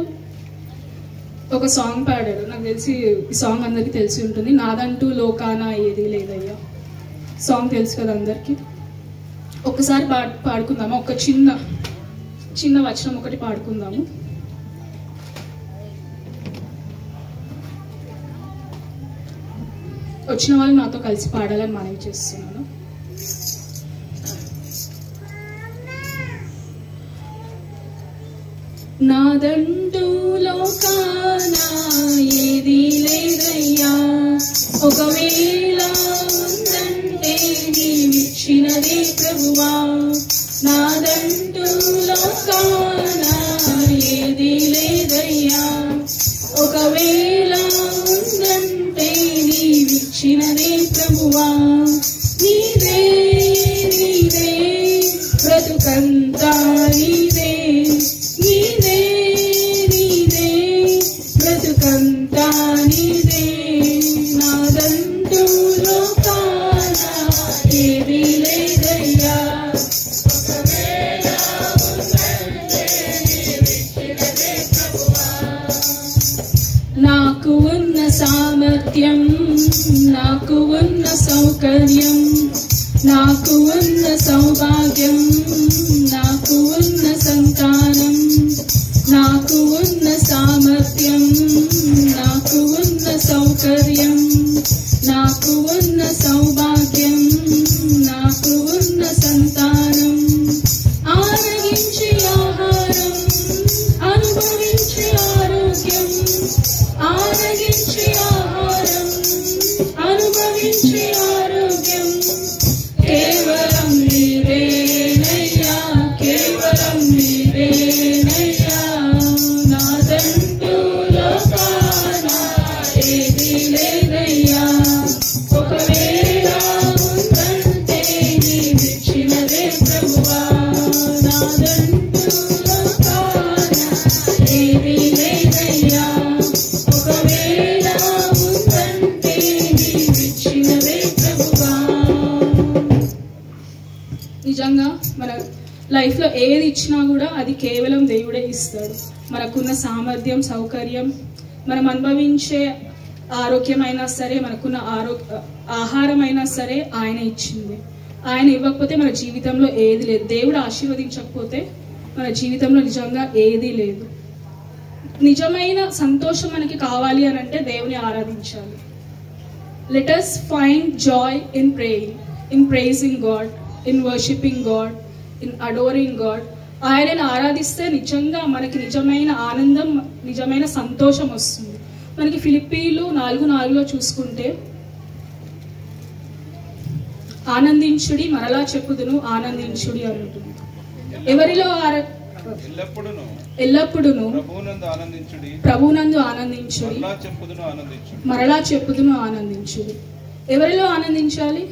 ఒక సాంగ్ పాడాడు, నాకు తెలిసి ఈ సాంగ్ అందరికీ తెలిసి ఉంటుంది, నాదంటూ లోకాన ఏది లేదయ్యా. సాంగ్ తెలుసు కదా అందరికీ. ఒక్కసారి పాడుకుందాము, ఒక చిన్న వచనం ఒకటి పాడుకుందాము. వచ్చిన వాళ్ళు నాతో కలిసి పాడాలని మనవి చేస్తున్నాను. నాదంటూ లోకాన ఏది లేదయ్యా, ఒకవేళ ఉందంటే నీవిచ్చినదే ప్రభువా. నాదంటూ లోకాన ఏది లేదయ్యా, ఒకవేళ ఉందంటే నీవిచ్చినదే ప్రభువా. నీవే నీవే బ్రతుకంతా నీవే, నీవే నీవే బ్రతుకంతా నీవే. నాదంటూ లోకాన ఏది లేదయ్యా, ఒకవేళ ఉందంటే నీవిచ్చినదే ప్రభువా. నాకు ఉన్న సామర్థ్యం, నాకు ఉన్న సౌకర్యం, నాకు ఉన్న సౌభాగ్యం, నాకు ఉన్న సంతానం, నాకు ఉన్న సామర్థ్యం, నాకు ఉన్న సౌకర్యం, నాకు ఉన్న సౌభాగ్యం, నాకు ఉన్న సంతానం. ఆరగించి ఆహారం, అనుభవించి ఆరోగ్యం, ఆరగించి ఆహారం, అనుభవించి ఆరోగ్యం. కేవలం నీవేనయ్యా, కేవలం నీవేనయ్యా. నాదంటూ లోకాన ఏది లేదయ్యా, ఒకవేళ ఉందంటే నీవిచ్చినదే ప్రభువా. నాదంటూ లోకాన ఏది లేదయ్యా, ఒకవేళ ఉందంటే నీవిచ్చినదే ప్రభువా. నిజంగా మన లైఫ్లో ఏది ఇచ్చినా కూడా అది కేవలం దేవుడే ఇస్తాడు. మనకున్న సామర్థ్యం, సౌకర్యం, మనం అనుభవించే ఆరోగ్యమైనా సరే, మనకున్న ఆహారం అయినా సరే ఆయన ఇచ్చింది. ఆయన ఇవ్వకపోతే మన జీవితంలో ఏది లేదు. దేవుడు ఆశీర్వదించకపోతే మన జీవితంలో నిజంగా ఏదీ లేదు. నిజమైన సంతోషం మనకి కావాలి అని అంటే దేవుని ఆరాధించాలి. Let us find joy in praying, in praising God, in worshiping God, in adoring God. ఆయనను ఆరాధిస్తే నిజంగా మనకి నిజమైన ఆనందం, నిజమైన సంతోషం వస్తుంది. మనకి ఫిలిప్పీలు 4:4 చూసుకుంటే, ఆనందించుడి, మరలా చెప్పుదును ఆనందించుడి అని ఉంటుంది. ఎవరిలో ఎల్లప్పుడూను ప్రభువునందు ఆనందించుడి, మరలా చెప్పుదును ఆనందించుడి. ఎవరిలో ఆనందించాలి?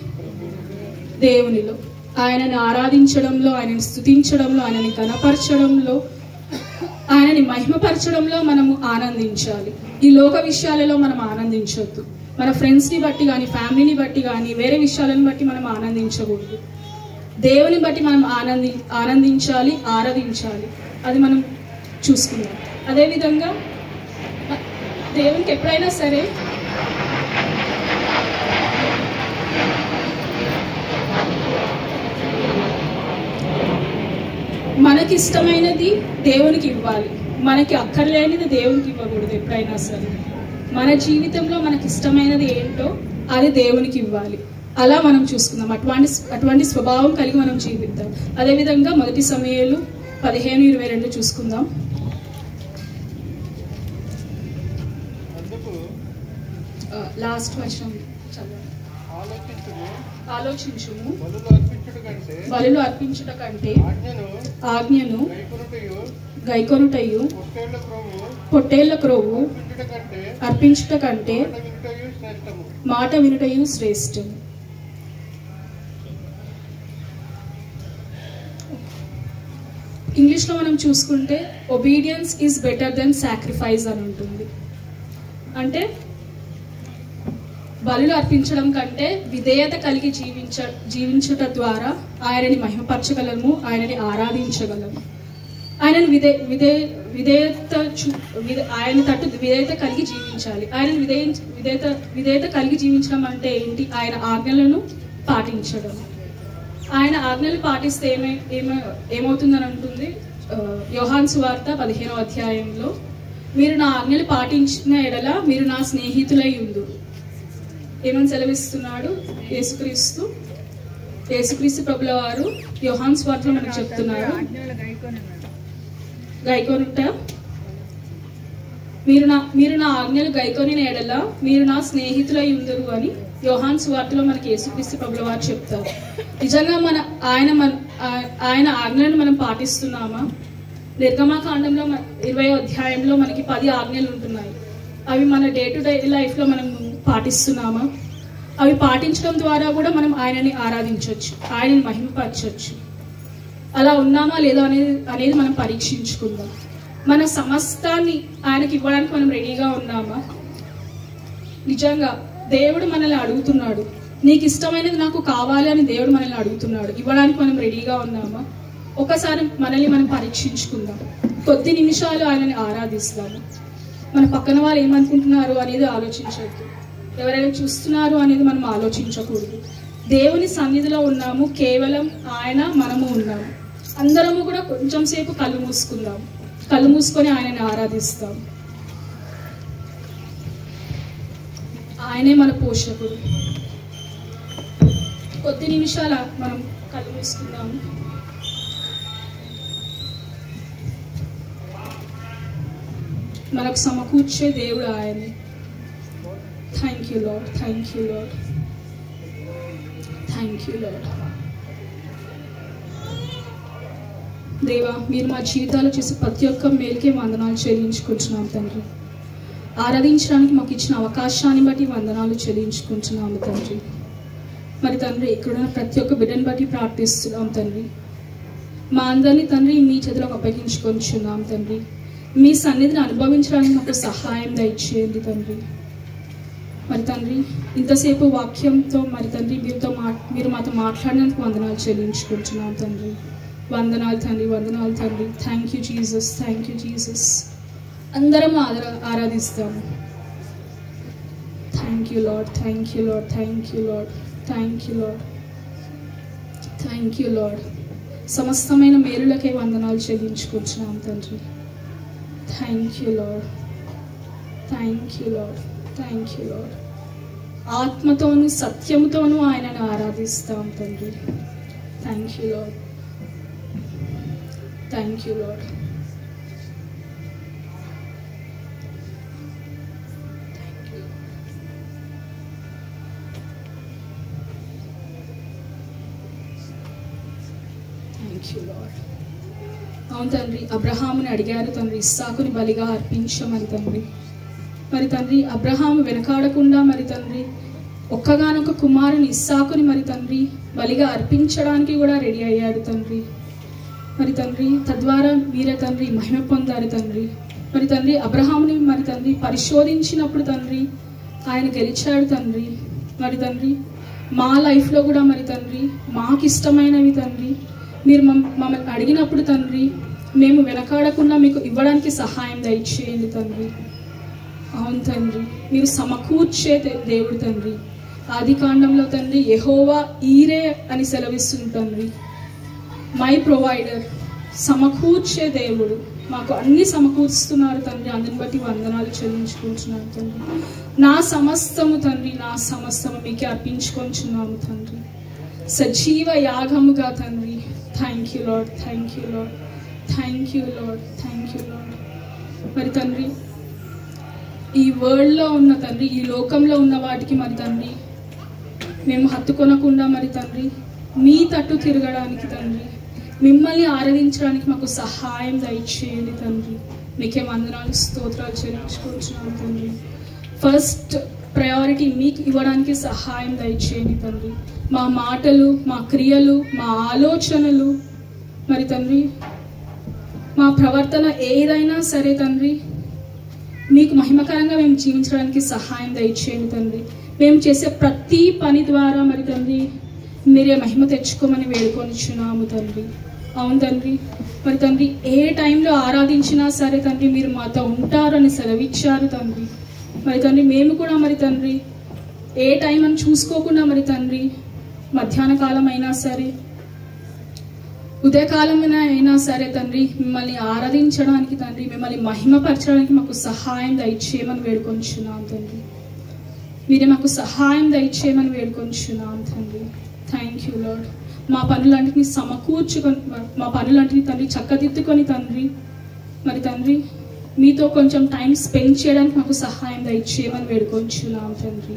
దేవునిలో. ఆయనని ఆరాధించడంలో, ఆయనని స్తుతించడంలో, ఆయనని కనపరచడంలో, ఆయనని మహిమపరచడంలో మనము ఆనందించాలి. ఈ లోక విషయాలలో మనం ఆనందించొద్దు. మన ఫ్రెండ్స్ని బట్టి కానీ, ఫ్యామిలీని బట్టి కానీ, వేరే విషయాలను బట్టి మనం ఆనందించకూడదు. దేవుని బట్టి మనం ఆనందించాలి, ఆరాధించాలి. అది మనం చూసుకుందాం. అదేవిధంగా దేవునికి ఎప్పుడైనా సరే మనకి ఇష్టమైనది దేవునికి ఇవ్వాలి, మనకి అక్కర్లేనిది దేవునికి ఇవ్వకూడదు. ఎప్పుడైనా సరే మన జీవితంలో మనకి ఇష్టమైనది ఏంటో అది దేవునికి ఇవ్వాలి. అలా మనం చూసుకుందాం. అటువంటి స్వభావం కలిగి మనం జీవిద్దాం. అదేవిధంగా 1 సమూయేలు 15:22 చూసుకుందాం. లాస్ట్ వచనం చదవండి. ఆలోచించుము, బలులు అర్పించుట కంటే ఆజ్ఞను గైకొనుటయు, పొట్టేళ్ల క్రోవు అర్పించుట కంటే మాట వినుటయు శ్రేష్టం. ఇంగ్లీష్లో మనం చూసుకుంటే obedience is better than sacrifice అని ఉంటుంది. అంటే బలులు అర్పించడం కంటే విధేయత కలిగి జీవించుట ద్వారా ఆయనని మహిమపరచగలము, ఆయనని ఆరాధించగలము. ఆయనను ఆయన తట్టు విధేయత కలిగి జీవించాలి. ఆయనను విధేయత కలిగి జీవించడం అంటే ఏంటి? ఆయన ఆజ్ఞలను పాటించడం. ఆయన ఆజ్ఞలు పాటిస్తే ఏమవుతుందని అంటుంది యోహాను సువార్త 15వ అధ్యాయంలో, మీరు నా ఆజ్ఞలు పాటించిన ఎడల మీరు నా స్నేహితులై ఉందురు. ఏమని సెలవిస్తున్నాడు యేసుక్రీస్తు ప్రభుల వారు యోహాను సువార్తలో మనకు చెప్తున్నారు. గైకొనుట మీరు నా ఆజ్ఞలు గైకొని ఎడల మీరు నా స్నేహితులై ఉందరు అని యోహాన్ సువార్తలో మనకి యేసుక్రీస్తు ప్రభుల వారు చెప్తారు. నిజంగా ఆయన ఆజ్ఞలను మనం పాటిస్తున్నామా? నిర్గమాకాండంలో 20వ అధ్యాయంలో మనకి 10 ఆజ్ఞలు ఉంటున్నాయి. అవి మన డే టు డే లైఫ్లో మనం పాటిస్తున్నామా? అవి పాటించడం ద్వారా కూడా మనం ఆయనని ఆరాధించవచ్చు, ఆయనని మహిమపరచవచ్చు. అలా ఉన్నామా లేదా అనేది మనం పరీక్షించుకుందాం. మన సమస్తాన్ని ఆయనకి ఇవ్వడానికి మనం రెడీగా ఉన్నామా? నిజంగా దేవుడు మనల్ని అడుగుతున్నాడు, నీకు ఇష్టమైనది నాకు కావాలి అని దేవుడు మనల్ని అడుగుతున్నాడు. ఇవ్వడానికి మనం రెడీగా ఉన్నామా? ఒకసారి మనల్ని మనం పరీక్షించుకుందాం. కొద్ది నిమిషాలు ఆయనని ఆరాధిస్తాము. మన పక్కన వాళ్ళు ఏమనుకుంటున్నారు అనేది ఆలోచించద్దు, ఎవరైనా చూస్తున్నారు అనేది మనం ఆలోచించకూడదు. దేవుని సన్నిధిలో ఉన్నాము, కేవలం ఆయన మనము ఉన్నాము. అందరము కూడా కొంచెం సేపు కళ్ళు మూసుకుందాం, కళ్ళు మూసుకొని ఆయనని ఆరాధిస్తాం. ఆయనే మన పోషకుడు. కొద్ది నిమిషాల మనం కళ్ళు మూసుకుందాము. మనకు సమకూర్చే దేవుడు ఆయనే. Thank you Lord, thank you Lord, thank you lord. దేవా, మీరు మా జీవితాలు చేసే ప్రతి ఒక్క మేలుకే వందనాలు చెల్లించుకుంటున్నాం తండ్రి. ఆరాధించడానికి మాకు ఇచ్చిన అవకాశాన్ని బట్టి వందనాలు చెల్లించుకుంటున్నాము తండ్రి. మరి తండ్రి, ఇక్కడున్న ప్రతి ఒక్క బిడ్డని బట్టి ప్రార్థిస్తున్నాం తండ్రి. మా అందరినీ తండ్రి మీ చేతిలోకి అప్పగించుకొంచున్నాం తండ్రి. మీ సన్నిధిని అనుభవించడానికి మాకు సహాయం దయచేయండి తండ్రి. మరి తండ్రి, ఇంతసేపు వాక్యంతో మరి తండ్రి మీరు మాతో మాట్లాడినందుకు వందనాలు చెల్లించుకుంటున్నాం తండ్రి. వందనాలు తండ్రి, వందనాలు తండ్రి. Thank you Jesus, thank you Jesus. అందరం ఆరాధిస్తాము. Thank you Lord, thank you Lord, thank you Lord, thank you Lord, thank you Lord. సమస్తమైన మేలులకే వందనాలు చెల్లించుకుంటున్నాం తండ్రి. Thank you Lord, thank you Lord, thank you Lord. ఆత్మతోనూ సత్యముతోనూ ఆయనను ఆరాధిస్తాం తండ్రి. Thank you Lord, thank you Lord. అవును తండ్రి, అబ్రహాముని అడిగారు తండ్రి ఇస్సాకుని బలిగా అర్పించమని తండ్రి. మరి తండ్రి, అబ్రహాము వెనకాడకుండా మరి తండ్రి ఒక్కగానొక్క కుమారుని ఇస్సాకుని మరి తండ్రి బలిగా అర్పించడానికి కూడా రెడీ అయ్యాడు తండ్రి. మరి తండ్రి, తద్వారా మీరే తండ్రి మహిమ పొందారు తండ్రి. మరి తండ్రి, అబ్రహాముని మరి తండ్రి పరిశోధించినప్పుడు తండ్రి ఆయన గెలిచాడు తండ్రి. మరి తండ్రి, మా లైఫ్లో కూడా మరి తండ్రి మాకు ఇష్టమైనవి తండ్రి మీరు మమ్మల్ని అడిగినప్పుడు తండ్రి మేము వెనకాడకుండా మీకు ఇవ్వడానికి సహాయం దయచేయండి తండ్రి. అవును తండ్రి, మీరు సమకూర్చే దేవుడు తండ్రి. ఆది కాండంలో తండ్రి యెహోవా ఈరే అని సెలవిస్తుంది తండ్రి. మై ప్రొవైడర్, సమకూర్చే దేవుడు. మాకు అన్ని సమకూర్చుతున్నారు తండ్రి. అందుని బట్టి వందనాలు చెల్లించుకుంటున్నాను తండ్రి. నా సమస్తము తండ్రి, నా సమస్తము మీకే అర్పించుకొంచున్నాము తండ్రి, సజీవ యాగముగా తండ్రి. Thank you Lord, thank you Lord, thank you Lord, thank you lord. మరి తండ్రి, ఈ వరల్డ్లో ఉన్న తండ్రి, ఈ లోకంలో ఉన్న వాటికి మరి తండ్రి మేము హత్తుకొనకుండా మరి తండ్రి మీ తట్టు తిరగడానికి తండ్రి మిమ్మల్ని ఆరాధించడానికి మాకు సహాయం దయచేయండి తండ్రి. మీకే వందనాలు స్తోత్రాలు చెల్లించుకుంటున్నాను తండ్రి. ఫస్ట్ ప్రయారిటీ మీకు ఇవ్వడానికి సహాయం దయచేయండి తండ్రి. మా మాటలు, మా క్రియలు, మా ఆలోచనలు మరి తండ్రి మా ప్రవర్తన ఏదైనా సరే తండ్రి మీకు మహిమకరంగా మేము జీవించడానికి సహాయం దయచేయండి తండ్రి. మేము చేసే ప్రతి పని ద్వారా మరి తండ్రి మీరే మహిమ తెచ్చుకోమని వేడుకొనిచున్నాము తండ్రి. అవును తండ్రి, మరి తండ్రి ఏ టైంలో ఆరాధించినా సరే తండ్రి మీరు మాతో ఉంటారని సెలవిచ్చారు తండ్రి. మరి తండ్రి మేము కూడా మరి తండ్రి ఏ టైం అని చూసుకోకుండా మరి తండ్రి మధ్యాహ్న కాలం అయినా సరే ఉదయకాలమైనా అయినా సరే తండ్రి మిమ్మల్ని ఆరాధించడానికి తండ్రి మిమ్మల్ని మహిమపరచడానికి మాకు సహాయం దయచేయమని వేడుకొంచున్నాం తండ్రి. మీరే మాకు సహాయం దయచేయమని వేడుకొంచున్నాం తండ్రి. Thank you lord. మా పనులన్నింటినీ సమకూర్చుకొని మా పనులన్నింటినీ తండ్రి చక్కదిద్దుకొని తండ్రి మరి తండ్రి మీతో కొంచెం టైం స్పెండ్ చేయడానికి మాకు సహాయం దయచేయమని వేడుకొంచున్నాం తండ్రి.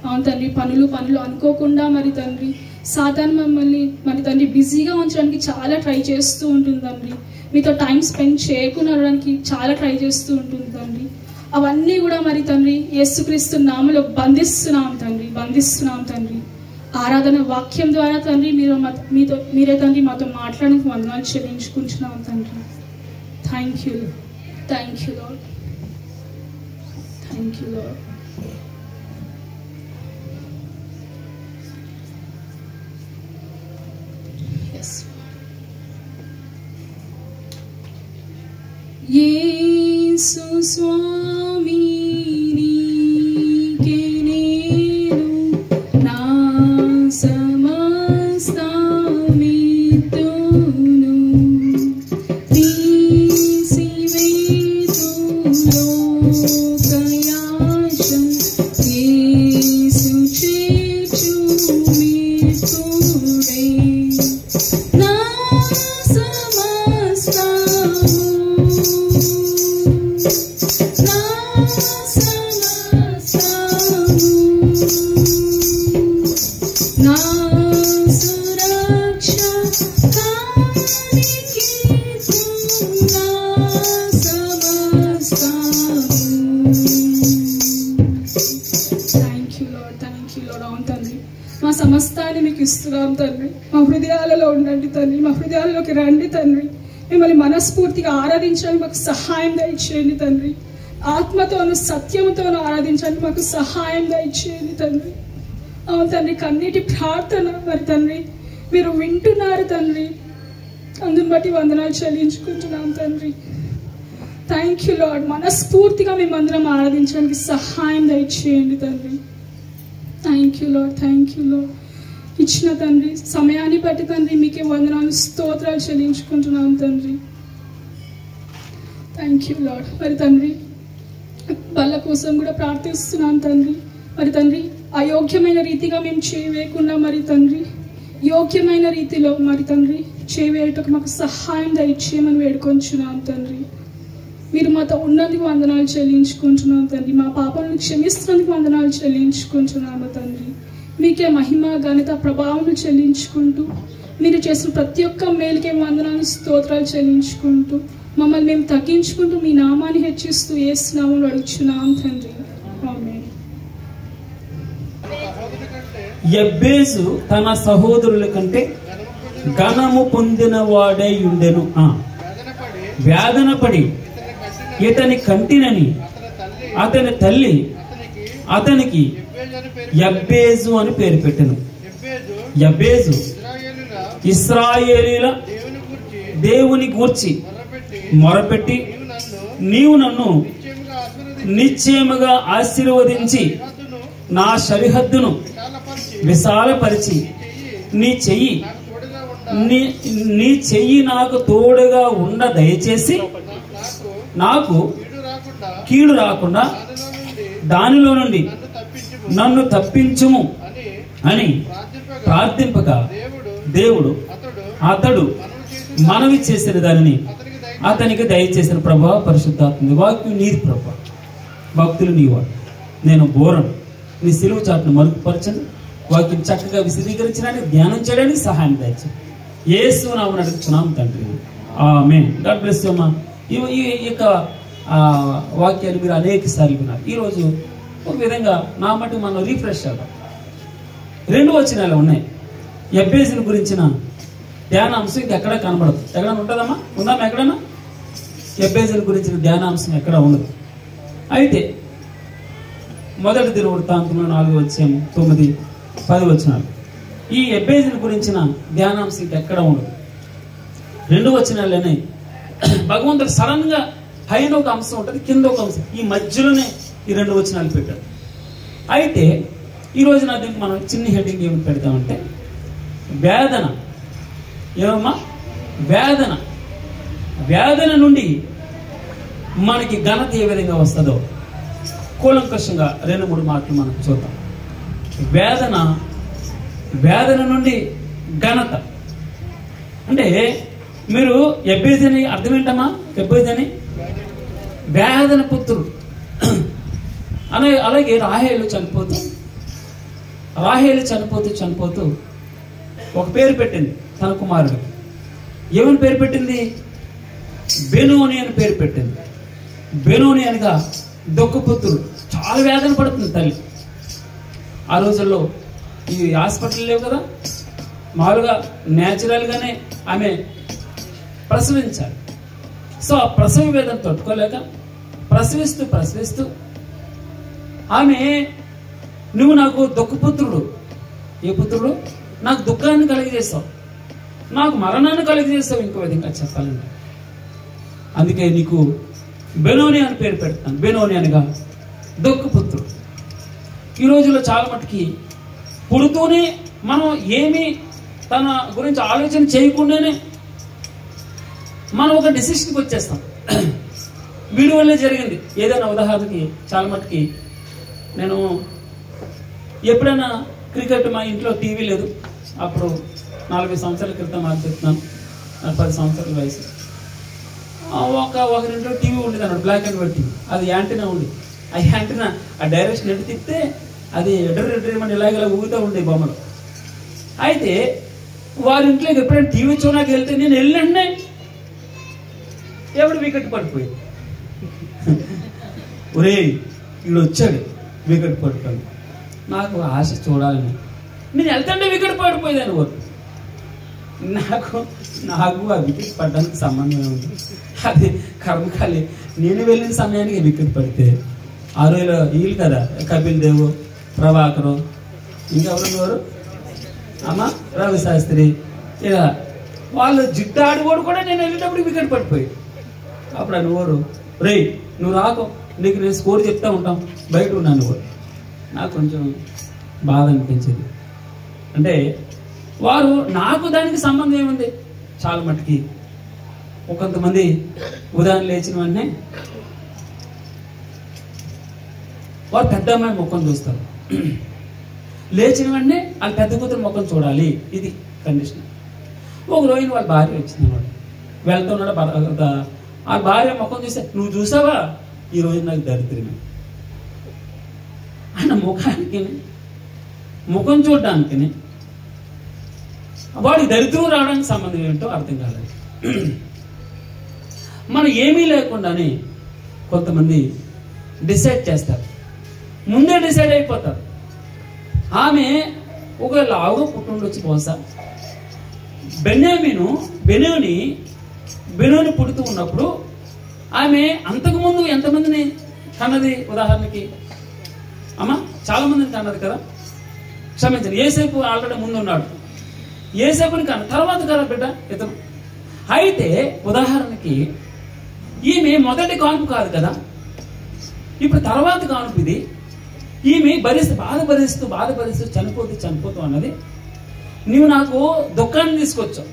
అవును తండ్రి, పనులు అనుకోకుండా మరి తండ్రి సాతాను మమ్మల్ని మరి తండ్రి బిజీగా ఉంచడానికి చాలా ట్రై చేస్తూ ఉంటుంది తండ్రి. మీతో టైం స్పెండ్ చేయకుండా ఉండడానికి చాలా ట్రై చేస్తూ ఉంటుంది తండ్రి. అవన్నీ కూడా మరి తండ్రి యేసుక్రీస్తు నామములో బంధిస్తున్నాం తండ్రి. ఆరాధన వాక్యం ద్వారా తండ్రి మీరే తండ్రి మాతో మాట్లాడడానికి వందనాలు చెల్లించుకుంటున్నాం తండ్రి. Thank you Lord. యేసు స్వామి నీకే నేను నా సమస్తమిత్తును తీసివేతు లోకయాశం యేసు చేర్చు మిత్రుడే నా మా సమస్తాన్ని మీకు ఇస్తున్నాం తండ్రి. మా హృదయాలలో ఉండండి తండ్రి, మా హృదయాలలోకి రండి తండ్రి. మిమ్మల్ని మనస్ఫూర్తిగా ఆరాధించడానికి మాకు సహాయం దయచేయండి తండ్రి. ఆత్మతోను సత్యముతోను ఆరాధించడానికి మాకు సహాయం దయచేయండి తండ్రి. అవును తండ్రి, కన్నీటి ప్రార్థన మరి తండ్రి మీరు వింటున్నారు తండ్రి. అందుని బట్టి వందనాలు చెల్లించుకుంటున్నాం తండ్రి. Thank you lord. మనస్ఫూర్తిగా మేమందరం ఆరాధించడానికి సహాయం దయచేయండి తండ్రి. Thank you lord. ఇచ్చిన తండ్రి సమయాన్ని బట్టి తండ్రి మీకే వందనాలు స్తోత్రాలు చెల్లించుకుంటున్నాం తండ్రి. Thank you lord. మరి తండ్రి వాళ్ళ కోసం కూడా ప్రార్థిస్తున్నాం తండ్రి. మరి తండ్రి అయోగ్యమైన రీతిగా మేము చేయవేయకుండా మరి తండ్రి యోగ్యమైన రీతిలో మరి తండ్రి చేయవేయటకు మాకు సహాయం దయచేయమని వేడుకొంచున్నాం తండ్రి. మీరు మాతో ఉన్నందుకు వందనాలు చెల్లించుకుంటున్నాం తండ్రి. మా పాపాలను క్షమిస్తున్నందుకు వందనాలు చెల్లించుకుంటున్నాము తండ్రి. మీకే మహిమ ఘనత ప్రభావం చెల్లించుకుంటూ మీరు చేసిన ప్రతి ఒక్క మేలుకే వందనాలు స్తోత్రాలు చెల్లించుకుంటూ మమ్మల్ని మేము తగ్గించుకుంటూ మీ నామాన్ని హెచ్చిస్తూ యేసు నామములో అడుగుచున్నాం తండ్రి. ఆమేన్. యబ్బేసు తన సహోదరుల కంటే ఘనము పొందిన వాడై ఉండెను. వేదన పడి ఇతని కంటినని అతని తల్లి అతనికి యబ్బేజు అని పేరు పెట్టెను. యబ్బేజు ఇశ్రాయేలీల దేవుని గూర్చి మొరపెట్టి నీవు నన్ను నిశ్చయముగా ఆశీర్వదించి నా సరిహద్దును విశాలపరిచి నీ చెయ్యి నాకు తోడుగా ఉండ దయచేసి నాకు కీడు రాకుండా దానిలో నుండి నన్ను తప్పించుము అని ప్రార్థింపగా దేవుడు అతడు మనవి చేసిన దానిని అతనికి దయచేసిన ప్రభా పరిశుద్ధాత్మ వాక్యం నీది ప్రభా. భక్తులు నీవాడు, నేను బోరను. నీ సిలువ చాటును మరుగుపరచండి. వాక్యం చక్కగా విశదీకరించడానికి ధ్యానం చేయడానికి సహాయం దయచేయండి. యేసు నామమున అడుగుచున్నాం తండ్రి. ఆమేన్. గాడ్ బ్లెస్ యు అమ్మా. ఈ యొక్క వాక్యాలు మీరు అనేక సార్లు విన్నారు. ఈరోజు ఒక విధంగా నా మటుకు మనం రీఫ్రెష్ అవుతాం. 2 వచనాలు ఉన్నాయి. యబ్బేసుని గురించిన ధ్యానాంశం ఇంకెక్కడ కనబడదు. ఎక్కడైనా ఉంటుందమ్మా? ఉందామా ఎక్కడన్నా? యబ్బేసుని గురించిన ధ్యానాంశం ఎక్కడ ఉండదు. అయితే మొదటి దినవృత్తాంతంలో 4:9-10 వచనాలు ఈ యబ్బేసుని గురించిన ధ్యానాంశం ఇంకెక్కడ ఉండదు. 2 వచనాలనే భగవంతుడు సడన్ గా పైన ఒక అంశం ఉంటుంది, కింద ఒక అంశం, ఈ మధ్యలోనే ఈ 2 వచనాలు పెట్టాడు. అయితే ఈరోజు నా దీనికి మనం చిన్న హెడ్డింగ్ ఏమి పెడతామంటే వేదన. ఏమమ్మా? వేదన నుండి మనకి ఘనత ఏ విధంగా వస్తుందో కూలంకషంగా 2-3 మాటలు మనం చూద్దాం. వేదన నుండి ఘనత అంటే మీరు యబ్బేజు అని అర్థం ఏంటమ్మా? యబ్బేజు అని వేదన పుత్రుడు. అలాగే రాహేలు చనిపోతూ ఒక పేరు పెట్టింది తన కుమారుడికి. ఏమని పేరు పెట్టింది? బెనోని అని పేరు పెట్టింది. బెనోని అనగా దుఃఖపుత్రుడు. చాలా వేదన పడుతుంది తల్లి. ఆ రోజుల్లో ఈ హాస్పిటల్ లేవు కదా, మామూలుగా న్యాచురల్గానే ఆమె ప్రసవించాలి. సో ఆ ప్రసవ వేదన తట్టుకోలేక ప్రసవిస్తూ ఆమె, నువ్వు నాకు దుఃఖపుత్రుడు. ఏ పుత్రుడు? నాకు దుఃఖాన్ని కలిగజేస్తావు, నాకు మరణాన్ని కలిగజేస్తావు, ఇంకో విధంగా చెప్పాలంటే. అందుకే నీకు బెనోని అని పేరు పెడతాను. బెనోని అనగా దుఃఖపుత్రుడు. ఈ రోజుల్లో చాలా మటుకి పుడుతూనే మనం ఏమీ తన గురించి ఆలోచన చేయకుండానే మనం ఒక డెసిషన్కి వచ్చేస్తాం. వీడి వల్లే జరిగింది. ఏదైనా ఉదాహరణకి చాలా మటుకి నేను ఎప్పుడైనా క్రికెట్, మా ఇంట్లో టీవీ లేదు, అప్పుడు 40 సంవత్సరాల క్రితం అని చెప్తున్నాను, 10 సంవత్సరాల వయసు. ఒకరింట్లో టీవీ ఉండేది అన్నాడు, బ్లాక్ అండ్ వైట్ టీవీ. అది యాంటీనా ఉంది. ఆ యాంటీనా ఆ డైరెక్షన్ ఎటు తిప్పితే అది ఎడ్రమని ఇలాగ ఊగుతూ ఉండే బొమ్మలు. అయితే వారింట్లోకి ఎప్పుడైనా టీవీ చూడడానికి వెళ్తే నేను వెళ్ళండి, ఎవడు వికెట్ పడిపోయి, ఒరే వీడు వచ్చాడు వికెట్ పడిపోయి. నాకు ఆశ చూడాలని నేను వెళ్తుంటే వికెట్ పడిపోయేదాన్ని. నాకు ఆ వికెట్ పడడానికి సంబంధం ఉంది. అది కర్మకాలి. నేను వెళ్ళిన సమయానికి వికెట్ పడితే ఆ రోజులో వీళ్ళు కదా, కపిల్ దేవ్, ప్రభాకరు, ఇంకెవరు, అమ్మ రవి శాస్త్రి, ఇలా వాళ్ళు జిట్టు ఆడిపోడు కూడా నేను వెళ్ళేటప్పుడు వికెట్ పడిపోయి. అప్పుడు అనుకోరు, రే నువ్వు రాకు, నీకు నేను స్కోర్ చెప్తా ఉంటాం, బయట ఉన్నాను కూడా. నాకు కొంచెం బాధ అనిపించింది. అంటే వారు, నాకు దానికి సంబంధం ఏముంది? చాలా మటుకి కొంతమంది ఉదయం లేచిన వెంటనే వారు పెద్ద అమ్మాయి ముఖం చూస్తారు, లేచిన వెంటనే వాళ్ళ పెద్ద కూతురు ముఖం చూడాలి, ఇది కండిషన్. ఒక రోజు వాళ్ళ భార్య వచ్చింది అన్నమాట, వెళ్తున్నాడు. ఆ భార్య ముఖం చూస్తే, నువ్వు చూసావా ఈరోజు నాకు దరిద్రమే ఆయన ముఖానికి, ముఖం చూడడానికి వాడి దరిద్రం రావడానికి సంబంధం ఏంటో అర్థం కాలేదు. మనం ఏమీ లేకుండానే కొంతమంది డిసైడ్ చేస్తారు, ముందే డిసైడ్ అయిపోతారు. ఆమె ఒక లావుగా పుట్టుండొచ్చు బహుశా. బెనోని పుడుతూ ఉన్నప్పుడు ఆమె అంతకుముందు ఎంతమందిని కన్నది? ఉదాహరణకి అమ్మ చాలా మందిని కన్నది కదా, క్షమించండి, ఏసేపు ఆల్రెడీ ముందు ఉన్నాడు, ఏసేపుని కన్న తర్వాత కదా బిడ్డ ఇతను. అయితే ఉదాహరణకి ఈమె మొదటి కాన్పు కాదు కదా, ఇప్పుడు తర్వాత కాన్పు ఇది. ఈమె బాధపరిస్తూ చనిపోతూ అన్నది, నువ్వు నాకు దుఃఖాన్ని తీసుకొచ్చావు,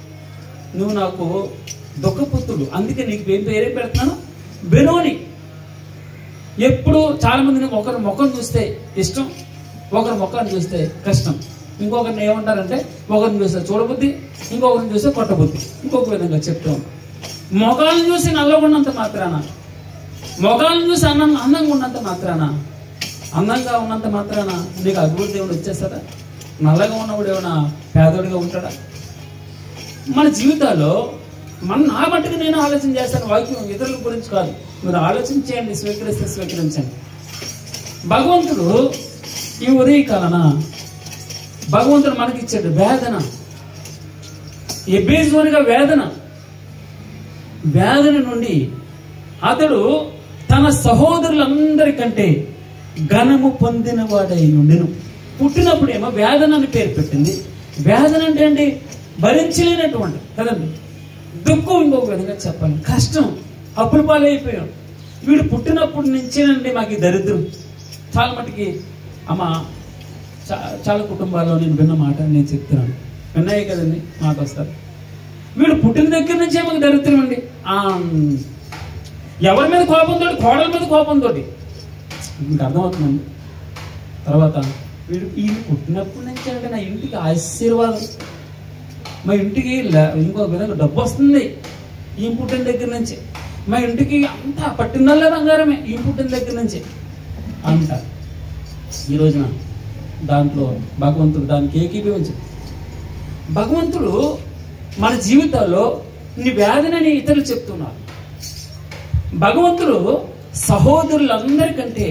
నువ్వు నాకు దుఃఖపుత్రుడు, అందుకే నీకు పేరే పెడుతున్నాను బెనోని. ఎప్పుడు చాలా మందిని ఒకరి ముఖం చూస్తే ఇష్టం, ఒకరి ముఖాన్ని చూస్తే కష్టం. ఇంకొకరిని ఏమంటారంటే, ఒకరిని చూస్తే చూడబుద్ధి, ఇంకొకరిని చూస్తే కొట్టబుద్ధి, ఇంకొక విధంగా చెప్తాం. మొఖాలను చూసి నల్లగా ఉన్నంత మాత్రాన, మొఖాలను చూసి అందంగా ఉన్నంత మాత్రాన, అందంగా ఉన్నంత మాత్రాన నీకు అభివృద్ధి దేవుడు వచ్చేస్తాడా? నల్లగా ఉన్నవాడు ఏమైనా పేదోడిగా ఉంటాడా? మన జీవితాల్లో నా మట్టుకు నేను ఆలోచన చేస్తాను, వాక్యం ఇతరుల గురించి కాదు. మీరు ఆలోచన చేయండి, స్వీకరిస్తే స్వీకరించండి. భగవంతుడు ఈ ఉదయకాలన భగవంతుడు మనకిచ్చాడు వేదన, ఎబేజోనిగా వేదన నుండి అతడు తన సహోదరులందరికంటే ఘనము పొందిన వాడై ఉండెను. పుట్టినప్పుడేమో వేదన అని పేరు పెట్టింది. వేదన అంటే అండి భరించలేనటువంటి కదండి, దుఃఖం. ఇంకొక విధంగా చెప్పాలి, కష్టం, అప్పుల పాలైపోయాం. వీడు పుట్టినప్పటి నుంచేనండి మాకు ఈ దరిద్రం. చాలా మటుకి అమ్మ చాలా కుటుంబాల్లో నేను విన్న మాట నేను చెప్తున్నాను, విన్నాయి కదండి, మాట వస్తారు. వీడు పుట్టిన దగ్గర నుంచే మాకు దరిద్రం అండి. ఎవరి మీద కోపంతో, కోడల మీద కోపంతో, ఇంకా అర్థమవుతుందండి. తర్వాత ఈ పుట్టినప్పటి నుంచి అంటే నా ఇంటికి ఆశీర్వాదం, మా ఇంటికి ఇంకో విధంగా డబ్బు వస్తుంది ఈ పుట్టిన దగ్గర నుంచి. మా ఇంటికి అంతా పట్టిందల్లా బంగారమే, ఈ పుట్టిన దగ్గర నుంచి అంటారు. ఈ రోజున దాంట్లో భగవంతుడు దానికి ఏకీభవించు. భగవంతుడు మన జీవితాల్లో నీ వ్యాధిని ఇతరులు చెప్తున్నారు. భగవంతుడు సహోదరులందరికంటే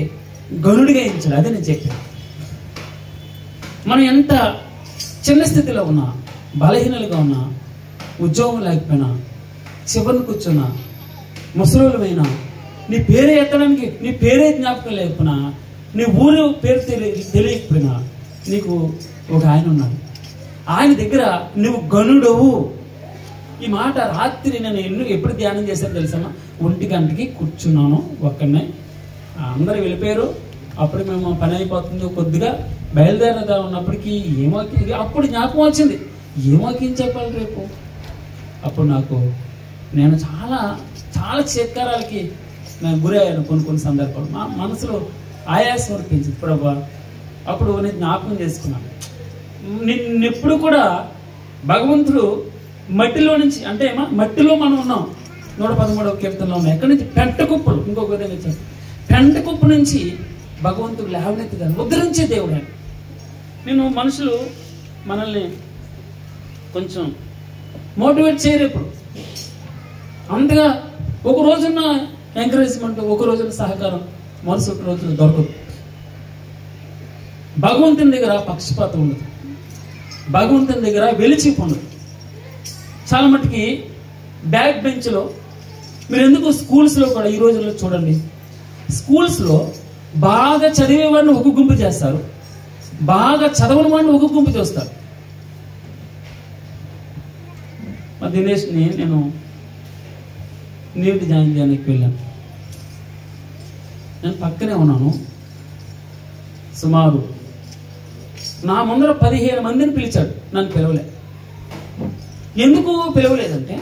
గనుడిగా ఇచ్చాడు. అదే నేను చెప్పాను. మనం ఎంత చిన్న స్థితిలో ఉన్నా, బలహీనలుగా ఉన్నా, ఉద్యోగం లేకపోయినా, చివరిని కూర్చున్నా, ముసలోళ్ళమైనా, నీ పేరే ఎత్తడానికి నీ పేరే జ్ఞాపకం లేకపోయినా, నీ ఊరు పేరు తెలియకపోయినా, నీకు ఒక ఆయన ఉన్నాడు. ఆయన దగ్గర నువ్వు గనుడవు. ఈ మాట రాత్రి నేను ఎప్పుడు ధ్యానం చేశాను తెలుసమ్మా? 1 గంటకి కూర్చున్నాను ఒక్కడనే. అందరూ వెళ్ళిపోయారు. అప్పుడు మేము పని అయిపోతుంది, కొద్దిగా బయలుదేరదా ఉన్నప్పటికీ అప్పుడు జ్ఞాపకం వచ్చింది, ఏమోకేం చెప్పాలి రేపు. అప్పుడు నేను చాలా చాలా చేత్కారాలకి నేను గురయ్యాను. కొన్ని సందర్భాలు మా మనసులో ఆయాసం అనిపించింది. అప్పుడు నేను జ్ఞాపకం చేసుకున్నాను, నిన్నెప్పుడు కూడా భగవంతుడు మట్టిలో నుంచి, అంటే మట్టిలో మనం ఉన్నాం. 113వ కీర్తనలో ఉన్నాం. ఎక్కడి నుంచి? పెంట కుప్పలు. ఇంకొక విధంగా చెప్పాను, పెంట కుప్ప నుంచి భగవంతుడు లేవనెత్తుతాడు, ఉద్ధరించే దేవుడు. నేను మనుషులు మనల్ని కొంచెం మోటివేట్ చేయరు. ఇప్పుడు అంతగా ఒక రోజున్న ఎంకరేజ్మెంట్, ఒక రోజున సహకారం మరుసటి రోజు దొరకదు. భగవంతుని దగ్గర పక్షపాతం ఉండదు, భగవంతుని దగ్గర వెలిచిపు ఉండదు. చాలా మటుకి బ్యాక్ బెంచ్లో మీరు ఎందుకు స్కూల్స్లో కూడా ఈ రోజుల్లో చూడండి, స్కూల్స్లో బాగా చదివేవాడిని ఒక గుంపు చేస్తారు, బాగా చదవని వాడిని ఒక గుంపు చేస్తారు. మా దినేష్ని నేను నీటి జాయిన్ చేయడానికి వెళ్ళాను. నేను పక్కనే ఉన్నాను. సుమారు నా ముందర 15 మందిని పిలిచాడు, నన్ను పిలవలే. ఎందుకు పిలవలేదంటే,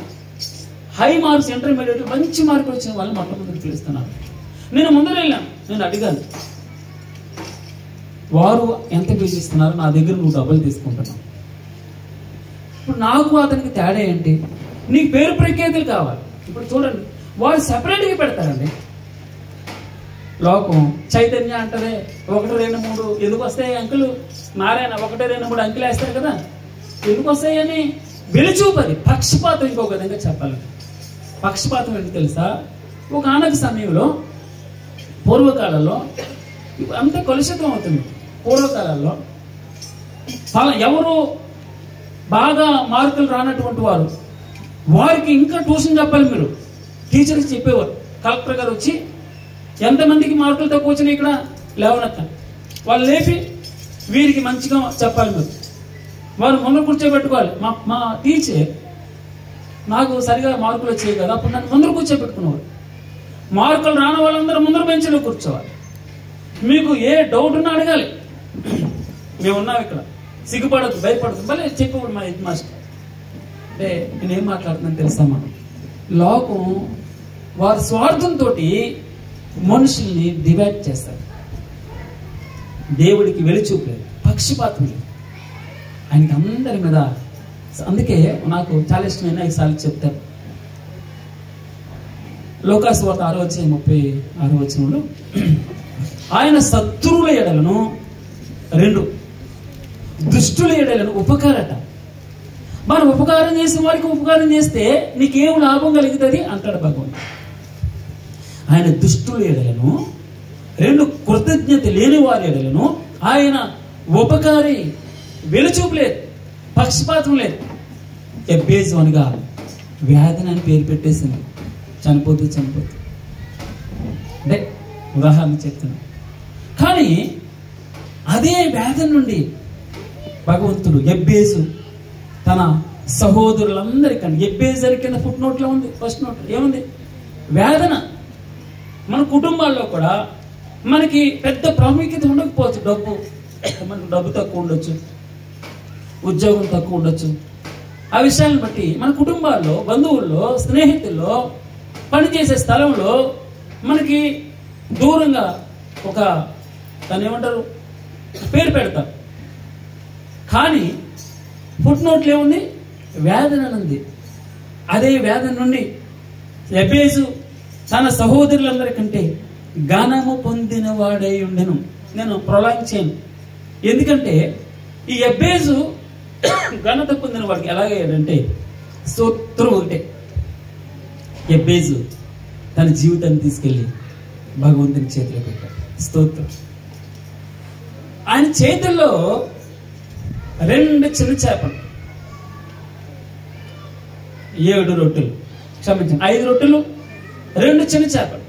హై మార్క్స్ ఇంటర్మీడియట్ మంచి మార్కులు వచ్చిన వాళ్ళు మొట్టమొదటి పిలుస్తున్నారు. నేను ముందర వెళ్ళాను, నేను అడిగాను, వారు ఎంత ఫీజు ఇస్తున్నారు, నా దగ్గర నువ్వు డబ్బులు తీసుకుంటున్నావు. ఇప్పుడు నాకు అతనికి తేడా ఏంటి? నీకు పేరు ప్రఖ్యాతులు కావాలి. ఇప్పుడు చూడండి, వాళ్ళు సెపరేట్గా పెడతారండి. లోకం చైతన్య అంటారే 1, 2, 3 ఎందుకు వస్తాయి అంకులు, నారాయణ 1, 2, 3 అంకులు వేస్తారు కదా, ఎందుకు వస్తాయని వెలిచూపది. పక్షపాతం ఇంకొక విధంగా చెప్పాలి. పక్షపాతం ఏంటి తెలుసా? ఒక ఆనక సమయంలో పూర్వకాలంలో అంత కలుషితం అవుతుంది. పూర్వకాలంలో ఎవరు బాగా మార్కులు రానటువంటి వారు, వారికి ఇంకా ట్యూషన్ చెప్పాలి. మీరు టీచర్కి చెప్పేవారు. కలెక్టర్ గారు వచ్చి ఎంతమందికి మార్కులు తక్కువ వచ్చినాయి ఇక్కడ లేవనెత్త, వాళ్ళు లేపి వీరికి మంచిగా చెప్పాలి. మీరు వారు ముందర కూర్చోబెట్టుకోవాలి. మా టీచర్ నాకు సరిగా మార్కులు వచ్చాయి కదా, అప్పుడు నన్ను ముందర కూర్చోబెట్టుకునేవారు. మార్కులు రాని వాళ్ళందరూ ముందర బెంచ్లో కూర్చోవాలి. మీకు ఏ డౌట్ ఉన్నా అడగాలి. మేము ఉన్నాం ఇక్కడ, సిగ్గుపడద్దు, భయపడద్దు, భలే చెప్పేవాడు మా హెడ్ మాస్టర్. అంటే నేనేం మాట్లాడుతున్నాను తెలుసా? మనం లోకం వారి స్వార్థంతో మనుషుల్ని డివైడ్ చేస్తారు. దేవుడికి వెలిచూపలేదు, పక్షపాతం లేదు ఆయనకి అందరి మీద. అందుకే నాకు చాలా ఇష్టమైన 5 సార్లు చెప్తారు. లోకాసు వార్త 6:36 ఆయన శత్రువుల ఎడలను 2 దుష్టుల ఎడలను ఉపకారట. మనం ఉపకారం చేసిన వారికి ఉపకారం చేస్తే నీకేం లాభం కలుగుతుంది అంటాడు భగవంతుడు. ఆయన దుష్టుల ఎడలను 2 కృతజ్ఞత లేని వారి ఎడలను ఆయన ఉపకారి, వెలుచూపు లేదు, పక్షపాతం లేదు. ఎబ్బేజు అనగా వ్యాధిని అని పేరు పెట్టేసింది. చనిపోతూ అంటే ఉదాహరణ చెప్తున్నాను. కానీ అదే వ్యాధి నుండి భగవంతుడు ఎబ్బేజు తన సహోదరులందరికీ, ఎబ్బేజు అని కింద ఫుట్ నోట్లో ఉంది, ఫస్ట్ నోట్ ఏముంది? వేదన. మన కుటుంబాల్లో కూడా మనకి పెద్ద ప్రాముఖ్యత ఉండకపోవచ్చు. మనకు డబ్బు తక్కువ ఉండొచ్చు, ఉద్యోగం తక్కువ ఉండొచ్చు. ఆ విషయాలను బట్టి మన కుటుంబాల్లో, బంధువుల్లో, స్నేహితుల్లో, పనిచేసే స్థలంలో మనకి దూరంగా ఒక దాన్ని ఏమంటారు పేరు పెడతారు. కానీ ఫుట్ నోట్లు ఏముంది? వేదన ఉంది. అదే వేదన నుండి ఎబ్బేజు తన సహోదరులందరికంటే ఘనము పొందిన వాడై ఉండెను. నేను ప్రొలాంగ్ చేయను, ఎందుకంటే ఈ యబ్బేజు ఘనత పొందిన వాడికి ఎలాగయ్యాడంటే స్తోత్రం ఒకటే. యబ్బేజు తన జీవితాన్ని తీసుకెళ్ళి భగవంతుని చేతిలో పెట్టాడు. స్తోత్రం. ఆయన చేతుల్లో 2 చిన్న చేపలు, 7 రొట్టెలు, క్షమించండి 5 రొట్టెలు 2 చిన్న చేపలు.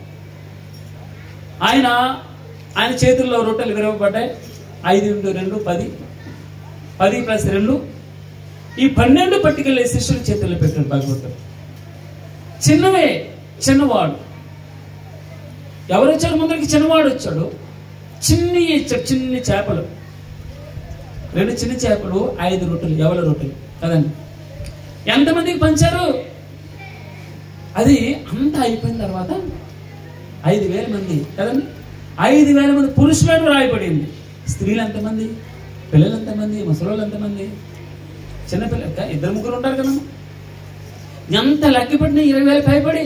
ఆయన చేతుల్లో రొట్టెలు విరవబడ్డాయి. 5 × 2 10, 10 + 2 ఈ 12 పట్టికలు శిష్యుల చేతుల్లో పెట్టాడు భగవంతుడు. చిన్నవాడు ఎవరు వచ్చారు ముందరికి? చిన్నవాడు వచ్చాడు. చిన్ని చేపలు, 2 చిన్న చేపలు, 5 రొట్టెలు, ఎవల రొట్టెలు కదండి. ఎంతమందికి పంచారు? అది అంతా అయిపోయిన తర్వాత 5,000 మంది కదండి. 5,000 మంది పురుషులను రాయబడింది. స్త్రీలు ఎంతమంది? పిల్లలు ఎంతమంది? ముసలోళ్ళు ఎంతమంది? చిన్నపిల్ల 2-3 ఉంటారు కదా. ఎంత లెక్క పడిన 20,000 పైబడి.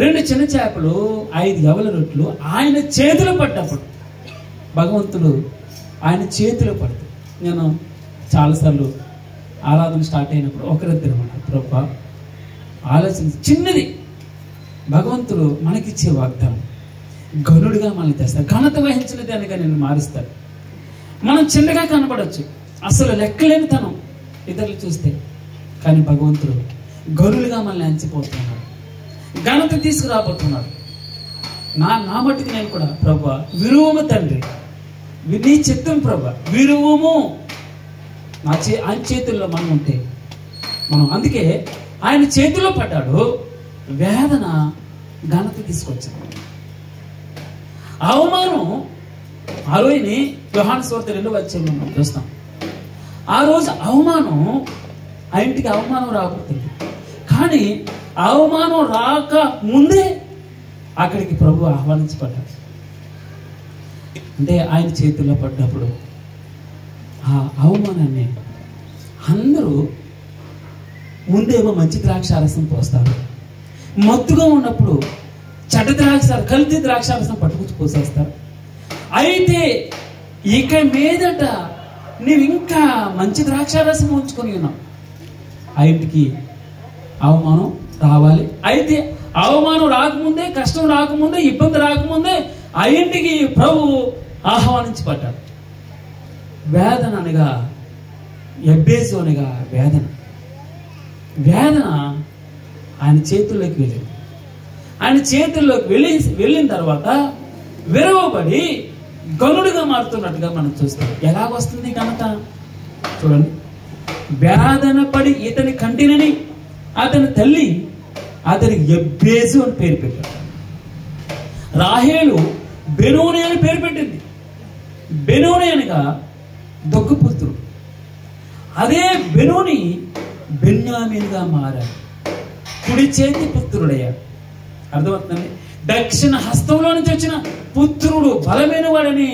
2 చిన్న చేపలు, 5 యవల రొట్టెలు ఆయన చేతిలో పడ్డప్పుడు, భగవంతుడు ఆయన చేతిలో పడుతుంది. నేను చాలాసార్లు ఆరాధన స్టార్ట్ అయినప్పుడు ఒకరిద్దరు అన్నారు, ప్రభా ఆలోచన చిన్నది, భగవంతుడు మనకిచ్చే వాగ్దానం గనుడిగా మనల్ని తెస్తాడు. ఘనత వహించిన దానిగా నేను మారుస్తాడు. మనం చిన్నగా కనపడవచ్చు, అసలు లెక్కలేని తనం ఇతరులు చూస్తే, కానీ భగవంతుడు గనులుగా మనల్ని ఎంచిపోతున్నాడు, ఘనత తీసుకురాబోతున్నాడు. నా మట్టుకు నేను కూడా ప్రభా విరువము తండ్రి, నీ చిత్తం ప్రభా విరువము. ఆయన చేతుల్లో మనం ఉంటే మనం, అందుకే ఆయన చేతిలో పడ్డాడు. వేదన ఘనత తీసుకొచ్చాడు. అవమానం ఆ రోజుని యోహాను సువార్త 2వ అధ్యాయంలో మనం చూస్తాం. ఆ రోజు అవమానం, ఆ ఇంటికి అవమానం రాబోతుంది. కానీ అవమానం రాక ముందే అక్కడికి ప్రభు ఆహ్వానించబడ్డాడు. అంటే ఆయన చేతుల్లో పడ్డప్పుడు ఆ అవమానాన్ని అందరూ ముందేమో మంచి ద్రాక్షారసం పోస్తారు, మత్తుగా ఉన్నప్పుడు చెడ్డ కల్తీ ద్రాక్షారసం పట్టుకొచ్చి పోసేస్తారు. అయితే ఇక మీదట నీవు ఇంకా మంచి ద్రాక్షారసం ఉంచుకొని ఉన్నావు. ఆ ఇంటికి అవమానం రావాలి. అయితే అవమానం రాకముందే, కష్టం రాకముందే, ఇబ్బంది రాకముందే ఆ ఇంటికి ప్రభు ఆహ్వానించబడ్డాడు. వేదన అనగా యబ్బేజు అనగా వేదన ఆయన చేతుల్లోకి వెళ్ళింది. ఆయన చేతుల్లోకి వెళ్ళిన తర్వాత విరవబడి గనుడుగా మారుతున్నట్టుగా మనం చూస్తాం. ఎలాగొస్తుంది ఘనత చూడండి. వేదన పడి ఇతని కంటినని అతని తల్లి అతనికి యబ్బేజు అని పేరు పెట్టాడు. రాహేలు బెనోని అని పేరు పెట్టింది. బెనోని అనగా దొక్కుపుత్రుడు. అదే బెనోని బెన్యామీనుగా మారాడు, కుడి చేతి పుత్రుడయ్యాడు. అర్థమవుతుందండి. దక్షిణ హస్తంలో నుంచి వచ్చిన పుత్రుడు, బలమైన వాడని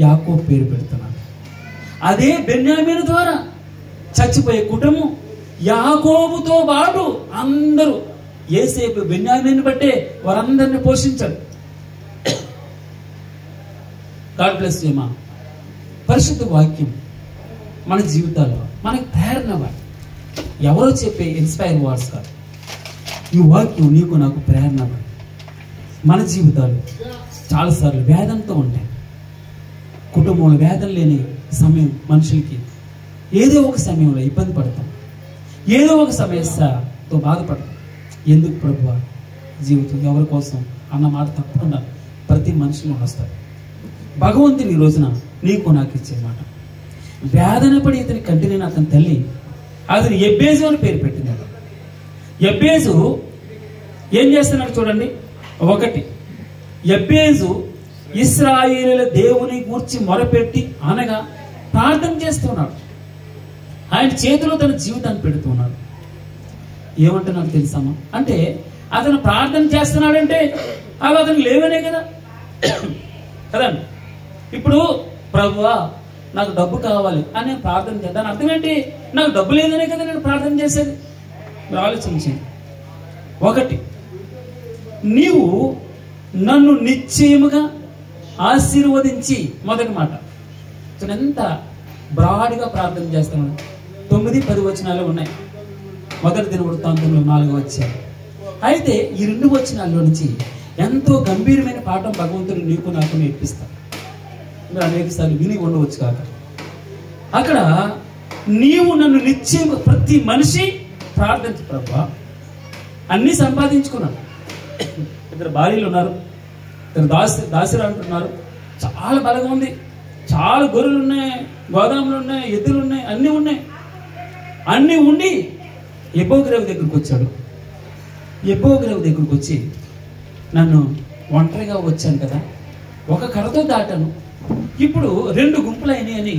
యాకోబు పేరు పెడుతున్నాడు. అదే బెన్యామీను ద్వారా చచ్చిపోయే కుటుంబం యాకోబుతో పాటు అందరూ యోసేపు బెన్యామీను బట్టే వారందరిని పోషించాడు. గాడ్ బ్లెస్ యు మా. పరిశుద్ధ వాక్యం మన జీవితాల్లో మనకు ప్రేరణ వాడు, ఎవరో చెప్పే ఇన్స్పైర్ వర్డ్స్ కాదు. ఈ వాక్యం నీకు నాకు ప్రేరణ వాడు. మన జీవితాలు చాలాసార్లు వేదనతో ఉంటాయి. కుటుంబంలో వేదన లేని సమయం మనుషులకి ఏదో ఒక సమయంలో ఇబ్బంది పడతాం, ఏదో ఒక సమస్యతో బాధపడతాం. ఎందుకు ప్రభువా జీవితం ఎవరి కోసం అన్న మాట తప్పకుండా ప్రతి మనుషులు వస్తారు. భగవంతుని ఈ రోజున నీకు నాకు ఇచ్చే మాట, వేదన పడి ఇతని కంటిని అతని తల్లి అతను యబ్బేజు అని పేరు పెట్టినాడు. యబ్బేజు ఏం చేస్తున్నాడు చూడండి. 1, యబ్బేజు ఇశ్రాయేలుల దేవుని గూర్చి మొరపెట్టి అనగా ప్రార్థన చేస్తున్నాడు. ఆయన చేతిలో తన జీవితాన్ని పెడుతున్నాడు. ఏమంటున్నాడు తెలుసామా? అంటే అతను ప్రార్థన చేస్తున్నాడంటే అవి అతను లేవనే కదా కదండి. ఇప్పుడు ప్రభువా నాకు డబ్బు కావాలి అని నేను ప్రార్థన చేద్దాను, అర్థం ఏంటి? నాకు డబ్బు లేదనే కదా నేను ప్రార్థన చేసేది. మీరు ఆలోచించండి. ఒకటి, నీవు నన్ను నిశ్చయముగా ఆశీర్వదించి, మొదటి మాట. ఎంత బ్రాడ్గా ప్రార్థన చేస్తామని 9-10 వచనాలు ఉన్నాయి. మొదటి దినవృత్తాంతంలో 4వ అధ్యాయం. అయితే ఈ 2 వచనాల్లో నుంచి ఎంతో గంభీరమైన పాఠం భగవంతుడు నీకు నాకు నేర్పిస్తాడు. మీరు అనేకసార్లు విని ఉండవచ్చు కాక. అక్కడ నీవు నన్ను నిశ్చయం, ప్రతి మనిషి ప్రార్థించు ప్రభువా. అన్నీ సంపాదించుకున్నాడు. 2 భార్యలు ఉన్నారు, 2 దాసిలు అంటున్నారు, చాలా బలంగా ఉంది, చాలా గొర్రెలు ఉన్నాయి, గోదాములు ఉన్నాయి, ఎద్దులు ఉన్నాయి, అన్నీ ఉన్నాయి. అన్నీ ఉండి యెహోవా దగ్గరికి వచ్చాడు. యెహోవా దగ్గరికి వచ్చి, నన్ను ఒంటరిగా వచ్చాను కదా, ఒక కర్రతో దాటాను, ఇప్పుడు 2 గుంపులు అయినాయి అని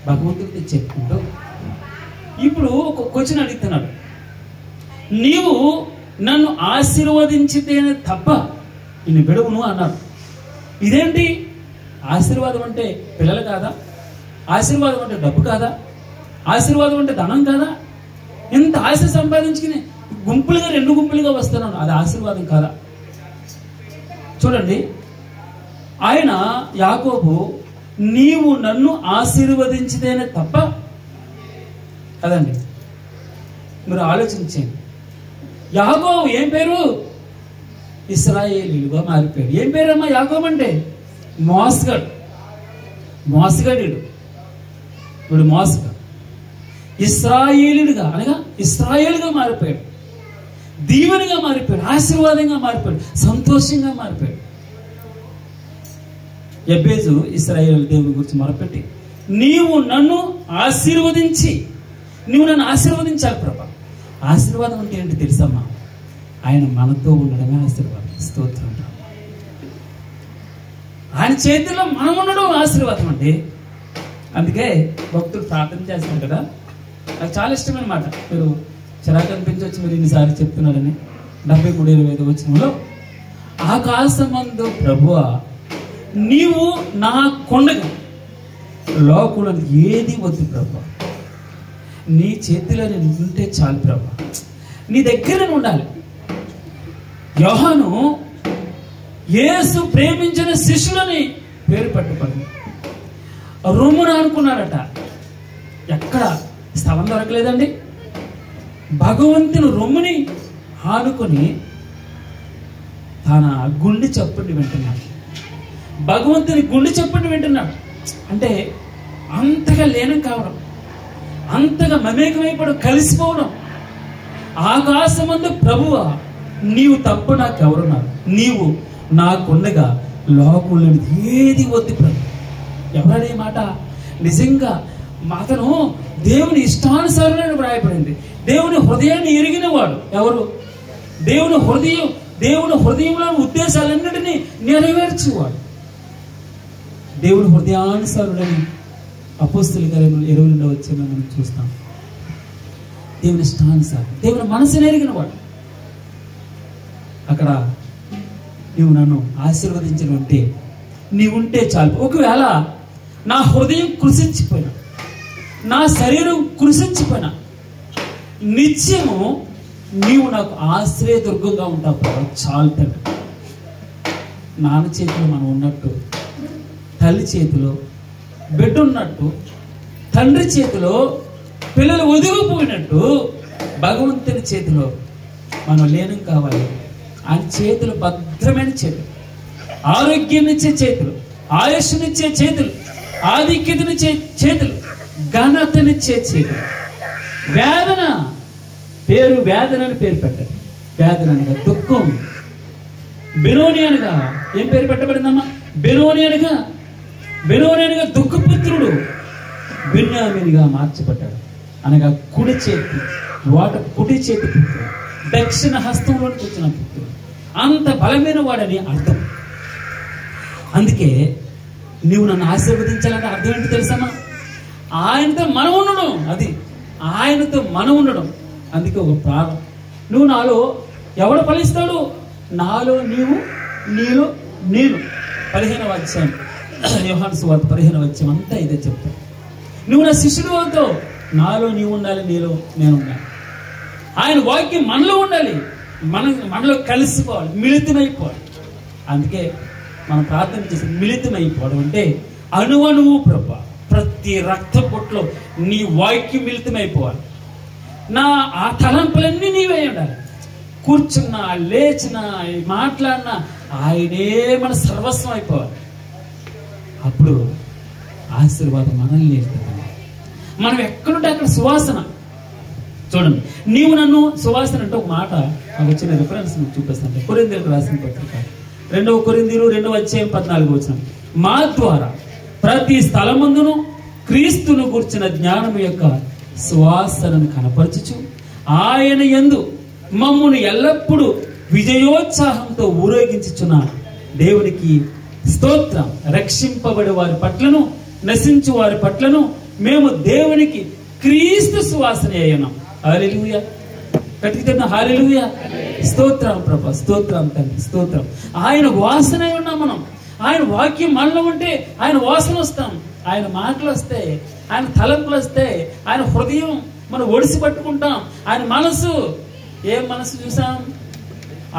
భగవంతుడితో చెప్పుకుంటూ ఇప్పుడు ఒక క్వశ్చన్ అడుగుతున్నాడు. నీవు నన్ను ఆశీర్వదించితేనే తప్ప నిన్ను విడవును అన్నాడు. ఇదేంటి? ఆశీర్వాదం అంటే పిల్లలు కాదా? ఆశీర్వాదం అంటే డబ్బు కాదా? ఆశీర్వాదం అంటే ధనం కాదా? ఇంత ఆశ సంపాదించుకుని గుంపులుగా 2 గుంపులుగా వస్తున్నాను, అది ఆశీర్వాదం కాదా? చూడండి, ఆయన యాకోబు నీవు నన్ను ఆశీర్వదించితేనే తప్ప కదండి. మీరు ఆలోచించండి. యాకోబు ఏం పేరు? ఇశ్రాయేలీయులుగా మారిపోయాడు. ఏం పేరమ్మా యాకోబు అంటే? మోసగాడు, మోసగాడు. వీడు మోసగాడు. ఇశ్రాయేలీయుడుగా అనగా ఇశ్రాయేలుగా మారిపోయాడు, దీవెనగా మారిపోయాడు, ఆశీర్వాదంగా మారిపోయాడు, సంతోషంగా మారిపోయాడు. యెబేజు ఇశ్రాయేలు దేవుని గురించి మొరపెట్టి, నీవు నన్ను ఆశీర్వదించి, నువ్వు నన్ను ఆశీర్వదించాలి ప్రభా. ఆశీర్వాదం అంటే ఏంటి తెలుసమ్మా? ఆయన మనతో ఉండడమే ఆశీర్వాదం. స్తోత్రం. ఆయన చేతిలో మనం ఉండడం ఆశీర్వాదం అంటే. అందుకే భక్తుడు ప్రార్థన చేస్తాం కదా, నాకు చాలా ఇష్టమైన మాట. మీరు చిరాకు అనిపించవచ్చు, మీరు ఇన్నిసార్లు చెప్తున్నారని. 73-25 వచనంలో, ఆకాశమందు ప్రభువా నీవు నా కొండగా, లోకంలో ఏది వద్దు ప్రభువా, నీ చేతిలో నేను ఉంటే చాలు ప్రభువా, నీ దగ్గర నేను ఉండాలి. యోహాను యేసు ప్రేమించిన శిష్యులని పేరు పట్టుకొని రొమ్మున అనుకున్నాడట. ఎక్కడ స్థలం దొరకలేదండి. భగవంతుని రొమ్ముని ఆనుకొని తన గుండె చప్పుడిని వింటున్నాడు. భగవంతుని గుండె చప్పుడిని వింటున్నాడు అంటే అంతగా లీనం కావడం, అంతగా మమేకమైపోవడం, కలిసిపోవడం. ఆకాశమందు ప్రభువా నీవు తప్ప నాకెవరున్నారు, నీవు నాకుండగా లోకంలో ఏది వద్దు ప్రభు. ఎవరనే మాట? నిజంగా అతను దేవుని ఇష్టానుసారమైన వ్రాయబడింది. దేవుని హృదయాన్ని ఎరిగిన వాడు ఎవరు? దేవుని హృదయంలో ఉద్దేశాలన్నిటినీ నెరవేర్చేవాడు. దేవుని హృదయానుసారుడని అపోస్తలుల కార్యములు 22వ అధ్యాయంలో మనం చూస్తాం. దేవుని ఇష్టానుసారం, దేవుని మనసుని ఎరిగిన వాడు. అక్కడ నీవు నన్ను ఆశీర్వదించడం అంటే నీవుంటే చాలు. ఒకవేళ నా హృదయం కృషించిపోయినా, నా శరీరం కృషించిపోయినా, నిత్యము నీవు నాకు ఆశ్రయదుర్గంగా ఉంటావు ప్రభు, చాలు తండ్రి. నాన్న చేతిలో మనం ఉన్నట్టు, తల్లి చేతిలో బిడ్డ ఉన్నట్టు, తండ్రి చేతిలో పిల్లలు ఒదిగిపోయినట్టు, భగవంతుని చేతిలో మనం లీనం కావాలి. ఆయన చేతులు భద్రమైన చేతులు, ఆరోగ్యాన్నిచ్చే చేతులు, ఆయుష్నిచ్చే చేతులు, ఆధిక్యతనిచ్చే చేతులు, ఘనతనిచ్చే చేతులు. వేదన పేరు వేదన అని పేరు పెట్టారు. వేదన అనగా దుఃఖం. బెనోని అనగా ఏం పేరు పెట్టబడిందమ్మా? బెనోని అనగా దుఃఖపుత్రుడు బిన్యామీనుగా మార్చబడ్డాడు. అనగా కుడి చేతి పుత్రుడు, దక్షిణ హస్తంలోకి వచ్చిన పుత్రుడు, అంత బలమైన వాడని అర్థం. అందుకే నువ్వు నన్ను ఆశీర్వదించాలంటే అర్థం ఏంటి తెలుసమ్మా? ఆయనతో మనం ఉండడం, అది ఆయనతో మనం ఉండడం. అందుకే ఒక ప్రాణం. నువ్వు నాలో ఎవడు ఫలిస్తాడు? నాలో నీవు, నీలో నేను. 15వ అధ్యాయం యోహాను సువార్త 15వ అధ్యాయం అంతా ఇదే చెప్తాను. నువ్వు నా శిష్యుడు అవుతావు, నాలో నీవు ఉండాలి, నీలో నేను ఉండాలి. ఆయన వాక్యం మనలో ఉండాలి, మనలో కలిసిపోవాలి, మిళితమైపోవాలి. అందుకే మనం ప్రార్థన చేసి మిళితమైపోవడం అంటే అణువణువు ప్రభా, ప్రతి రక్త పొట్లో నీ వాక్యం మిళితమైపోవాలి. ఆ తలంపులన్నీ నీవే ఉండాలి. కూర్చున్నా, లేచినా, మాట్లాడినా ఆయనే మన సర్వస్వం అయిపోవాలి. అప్పుడు ఆశీర్వాదం మనల్ని నేర్పుతుంది. మనం ఎక్కడుంటే అక్కడ సువాసన. చూడండి, నీవు నన్ను సువాసన అంటే ఒక మాట నాకు వచ్చిన రిఫరెన్స్ మీకు చూపిస్తాను. కొరింథీయులకు రాసిన పత్రిక 2 కొరింథీయులు 2:14 మా ద్వారా ప్రతి స్థలమందును క్రీస్తును గూర్చిన జ్ఞానం యొక్క సువాసనను కనపరచుచు ఆయన యందు మమ్మును ఎల్లప్పుడూ విజయోత్సాహంతో ఊరేగించుచున్న దేవునికి స్తోత్రం. రక్షింపబడి వారి పట్లను, నశించు వారి పట్లను మేము దేవునికి క్రీస్తు సువాసన అయ్యాం. హల్లెలూయా. గట్టిగా హల్లెలూయా. స్తోత్రం ప్రభా, స్తోత్రం తండ్రి, స్తోత్రం. ఆయన వాసన అయి ఉన్నాం మనం. ఆయన వాక్యం మనలో ఉంటే ఆయన వాసన వస్తాం. ఆయన మాటలు వస్తే, ఆయన తలంపులు వస్తే, ఆయన హృదయం మనం ఒడిసి పట్టుకుంటాం. ఆయన మనసు, ఏం మనసు చూసాం?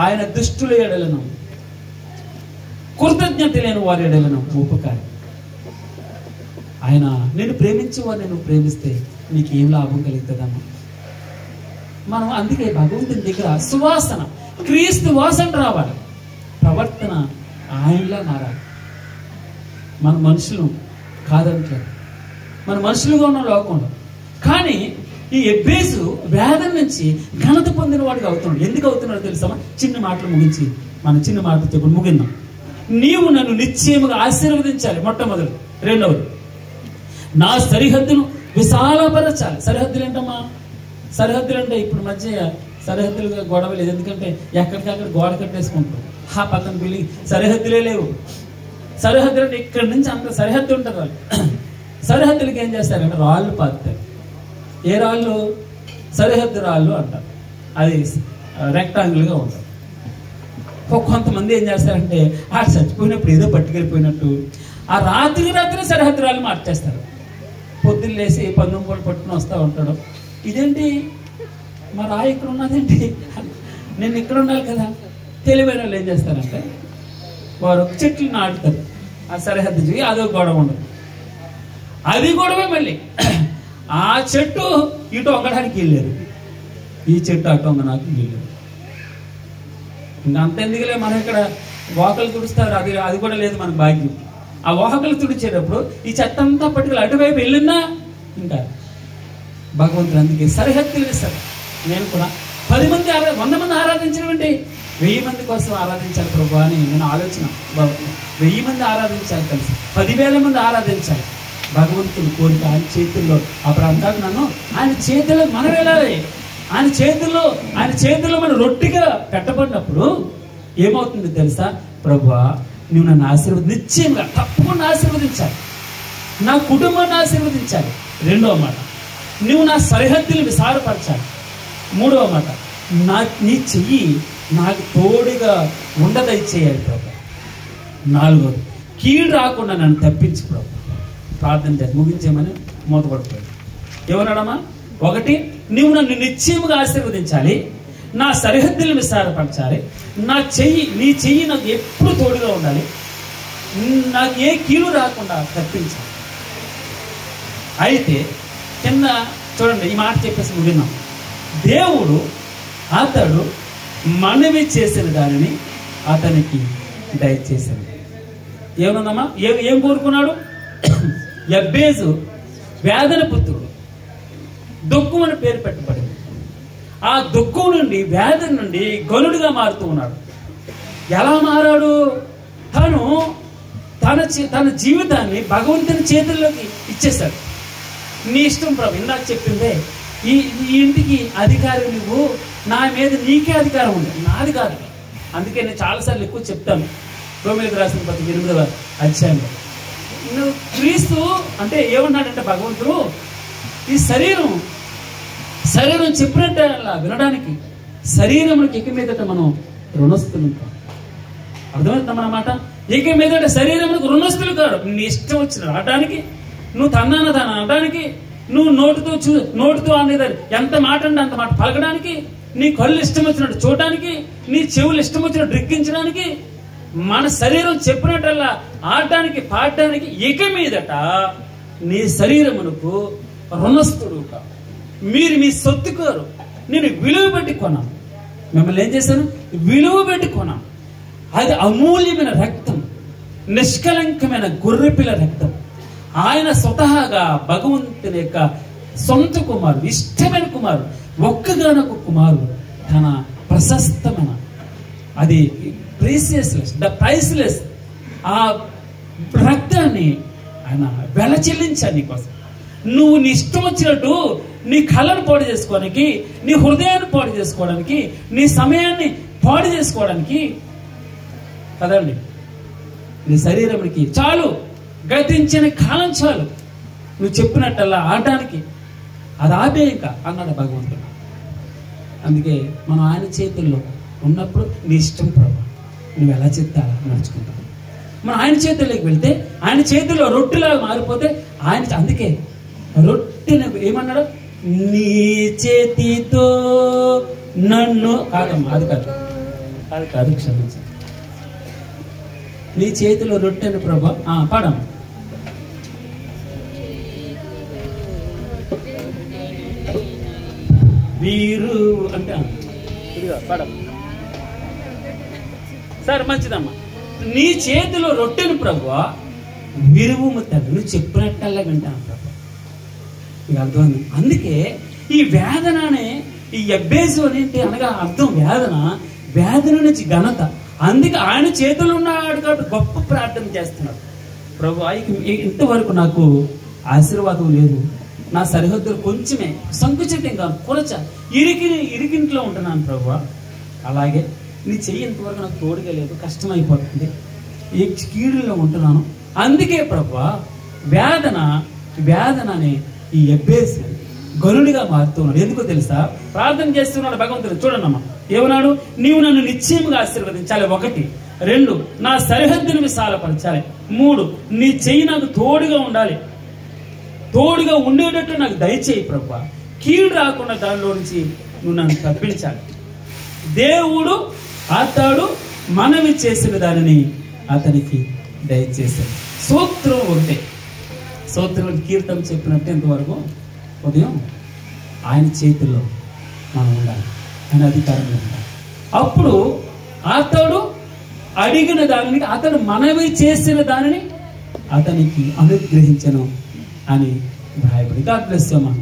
ఆయన దుష్టుల ఎడలను, కృతజ్ఞత లేని వారి ఎడలను ఉపకారం. ఆయన నేను ప్రేమించే వారిని నువ్వు ప్రేమిస్తే నీకు ఏం లాభం కలుగుతుందమ్మా? మనం అందుకే భగవంతుని దగ్గర సువాసన, క్రీస్తు వాసన రావాలి. ప్రవర్తన ఆయనలా మారాలి. మన మనుషులు కాదనట్లేదు, మన మనుషులుగా ఉన్న లోకంలో. కానీ ఈ ఎబ్బేసు వేదన నుంచి ఘనత పొందిన వాడికి అవుతున్నాడు. ఎందుకు అవుతున్నాడో తెలుసా? చిన్న మాటలు ముగించి మన చిన్న మాటలు చెప్పి ముగిందాం. నీవు నన్ను నిశ్చయముగా ఆశీర్వదించాలి మొట్టమొదటి. రెండవది, నా సరిహద్దును విశాలపరచాలి. సరిహద్దులు ఏంటమ్మా? సరిహద్దులు అంటే ఇప్పుడు మధ్య సరిహద్దులుగా గొడవ లేదు. ఎందుకంటే ఎక్కడికక్కడ గోడ కట్టేసుకుంటారు. ఆ పక్కన బిల్డింగ్ సరిహద్దులే లేవు. సరిహద్దులు అంటే ఇక్కడి నుంచి అంత సరిహద్దు ఉంటుంది. వాళ్ళు సరిహద్దులకి ఏం చేస్తారంటే రాళ్ళు పాతారు. ఏ రాళ్ళు? సరిహద్దు రాళ్ళు అంటారు. అది రెక్టాంగిల్గా ఉంటుంది. కొంతమంది ఏం చేస్తారంటే ఆ చచ్చిపోయినప్పుడు ఏదో పట్టుకెళ్ళిపోయినట్టు ఆ రాత్రి సరిహద్దు రాళ్ళు మార్చేస్తారు. పొద్దున్న లేసి 19 పూలు పట్టుకుని వస్తూ ఉంటాడు. ఇదేంటి మా రాయి ఇక్కడ ఉన్నదేంటి, నేను ఇక్కడ ఉండాలి కదా. తెలివైన వాళ్ళు ఏం చేస్తారంటే వారు చెట్లు నాటుతారు. ఆ సరిహద్దు చూసి అదో గొడవ ఉండదు. అది గొడవే. మళ్ళీ ఆ చెట్టు ఇటు వంగడానికి వీల్లేదు, ఈ చెట్టు అటు వంగడానికి వీల్లేదు. ఇంకా అంతెందుకులే, మనం ఇక్కడ వాకలు తుడుస్తారు, అది కూడా లేదు మనకు భాగ్యం. ఆ వాకలు తుడిచేటప్పుడు ఈ చెత్త అంతా పట్టుకుని అటువైపు వెళ్ళిందా ఇంకా భగవంతుడు అందుకే సరిహద్దులు ఇస్తారు. నేను కూడా 10 మంది 100 మంది ఆరాధించడం అంటే 1000 మంది కోసం ఆరాధించాలి ప్రభు అని నేను ఆలోచన. 1000 మంది ఆరాధించాలి, కలిసి 10,000 మంది ఆరాధించాలి. భగవంతుని కోరిక ఆయన చేతుల్లో. అప్పుడు అందాక నన్ను ఆయన చేతిలో మనం వెళ్ళాలి. ఆయన చేతుల్లో మనం రొట్టిగా పెట్టబడినప్పుడు ఏమవుతుంది తెలుసా? ప్రభువా నువ్వు నన్ను నిశ్చయంగా తప్పకుండా ఆశీర్వదించాలి, నా కుటుంబాన్ని ఆశీర్వదించాలి. రెండవ మాట, నువ్వు నా సరిహద్దులు విశాలపరచాలి. మూడవ మాట, నీ చెయ్యి నాకు తోడుగా ఉండదయచేయాలి ప్రభు. నాలుగవది, కీడు రాకుండా నన్ను తప్పించు ప్రభు. ప్రార్థన చేసి ముగించేమని మూతపడిపోయాడు. ఏమన్నాడమ్మా? 1, నువ్వు నన్ను నిశ్చయముగా ఆశీర్వదించాలి, నా సరిహద్దులు విశాలపరచాలి, నీ చెయ్యి నాకు ఎప్పుడు తోడుగా ఉండాలి, నాకు ఏ కీడు రాకుండా తప్పించాలి. అయితే కింద చూడండి, ఈ మాట చెప్పేసి ముగిన్నాం. దేవుడు అతడు మనవి చేసిన దానిని అతనికి దయచేశాడు. ఏమన్నామా? ఏం కోరుకున్నాడు? యబ్బేజు వేదన పుత్రుడు, దుఃఖం అని పేరు పెట్టబడింది. ఆ దుఃఖం నుండి, వేదన నుండి గనుడుగా మారుతూ ఉన్నాడు. ఎలా మారాడు? తన జీవితాన్ని భగవంతుని చేతుల్లోకి ఇచ్చేశాడు. నీ ఇష్టం ప్రభు. ఇందాక చెప్పిందే, ఈ ఇంటికి అధికారం నువ్వు, నా మీద నీకే అధికారం ఉంది, నాది కాదు. అందుకే నేను చాలాసార్లు ఎక్కువ చెప్తాను. రోమీయులకు రాసిన పత్రిక 8వ అధ్యాయంలో నువ్వు క్రీస్తు అంటే ఏమన్నాడంటే భగవంతుడు, ఈ శరీరం చెప్పినట్టు వినడానికి శరీరమునికి ఇక మీదట మనం రుణస్తులు. అర్థమవుతుందా మాట? ఇక మీదట శరీరమునికి రుణస్తులు కాదు. నీ ఇష్టం వచ్చిన రావడానికి, నువ్వు తన అనడానికి, నువ్వు నోటితో అనేది ఎంత మాట అంటే అంత మాట పలకడానికి నీ కళ్ళు ఇష్టం వచ్చినట్టు చూడడానికి, నీ చెవులు ఇష్టం వచ్చినట్టు రిక్కించడానికి, మన శరీరం చెప్పినట్టల్లా ఆడటానికి పాడటానికి ఇక మీదట నీ శరీరమునకు రుణస్థుడు. మీరు మీ సొత్తు కోరు. నేను విలువ పెట్టి కొన్నాను. మిమ్మల్ని ఏం చేశాను? విలువ పెట్టి కొన్నాను. అది అమూల్యమైన రక్తం, నిష్కలంకమైన గొర్రెపిల్ల రక్తం. ఆయన స్వతహాగా భగవంతుని యొక్క సొంత కుమారుడు, ఇష్టమైన కుమారుడు, ఒక్కగానొక్క కుమారుడు, తన ప్రశస్తమైన అది ప్రీసియస్లెస్, ద ప్రైస్లెస్ ఆ రక్తాన్ని ఆయన వెల చెల్లించాడు నీకోసం. నువ్వు నీ ఇష్టం వచ్చినట్టు నీ కళ్ళను పాడు చేసుకోవడానికి, నీ హృదయాన్ని పాడు చేసుకోవడానికి, నీ సమయాన్ని పాడు చేసుకోవడానికి కదండి. నీ శరీరానికి చాలు, గతించిన కాలం చాలు, నువ్వు చెప్పినట్టల్లా ఆడటానికి అది ఆపేయక అన్నాడు భగవంతుడు. అందుకే మనం ఆయన చేతుల్లో ఉన్నప్పుడు నీ ఇష్టం ప్రభు, నువ్వు ఎలా చెప్తే అలా నడుచుకుంటావు. మనం ఆయన చేతుల్లోకి వెళ్తే, ఆయన చేతుల్లో రొట్టెలాగా మారిపోతే ఆయన, అందుకే రొట్టెని ఏమన్నాడు? నీ చేతితో నన్ను కాదమ్మా, అది కాదు, అది కాదు, క్షమించండి. నీ చేతిలో రొట్టెని ప్రభా పాడమ్మా. వీరు అంటే పాడమ్మా. సరే మంచిదమ్మా. నీ చేతిలో రొట్టెను ప్రభువా విరువు తండ్రి, నువ్వు చెప్పినట్టల్లా వింటాను ప్రభు. ఇక అర్థమైంది. అందుకే ఈ వేదన అనే ఈ ఎబ్బేసు అనేది అనగా అర్థం వేదన, వేదన నుంచి ఘనత. అందుకే ఆయన చేతులు ఉన్నాడు కాబట్టి గొప్ప ప్రార్థన చేస్తున్నాడు. ప్రభు ఇంతవరకు నాకు ఆశీర్వాదం లేదు, నా సరిహద్దులు కొంచెమే సంకుచితంగా కొరచ ఇరికింట్లో ఉంటున్నాను ప్రభు. అలాగే నీ చెయ్యి ఇంతవరకు నాకు తోడుగా లేదు, కష్టమైపోతుంది, ఈ కీడులో ఉంటున్నాను. అందుకే ప్రభు వేదన అనే ఈ ఎబ్బేసి గరుడిగా మారుతున్నాడు. ఎందుకో తెలుసా? ప్రార్థన చేస్తున్నాడు భగవంతుడు. చూడన్నమ్మా, ఏమన్నాడు? నీవు నన్ను నిశ్చయముగా ఆశీర్వదించాలి. 1, 2 నా సరిహద్దును విశాలపరచాలి. 3 నీ చెయ్యి నాకు తోడుగా ఉండాలి, తోడుగా ఉండేటట్టు నాకు దయచేయి ప్రభు. కీడు రాకుండా దానిలో నుంచి నువ్వు నన్ను తప్పించాలి. దేవుడు అతడు మనవి చేసిన దానిని అతనికి దయచేశాడు. సూత్రం ఒకటే, సూత్రం కీర్తన చెప్పినట్టు ఇంతవరకు ఉదయం ఆయన చేతుల్లో మనం ఉండాలి, ఆయన అధికారంలో ఉండాలి. అప్పుడు అతడు అడిగిన దానిని, అతడు మనవి చేసిన దానిని అతనికి అనుగ్రహించను అని రాయబడి. గాడ్ బ్లెస్ యు అమ్మా.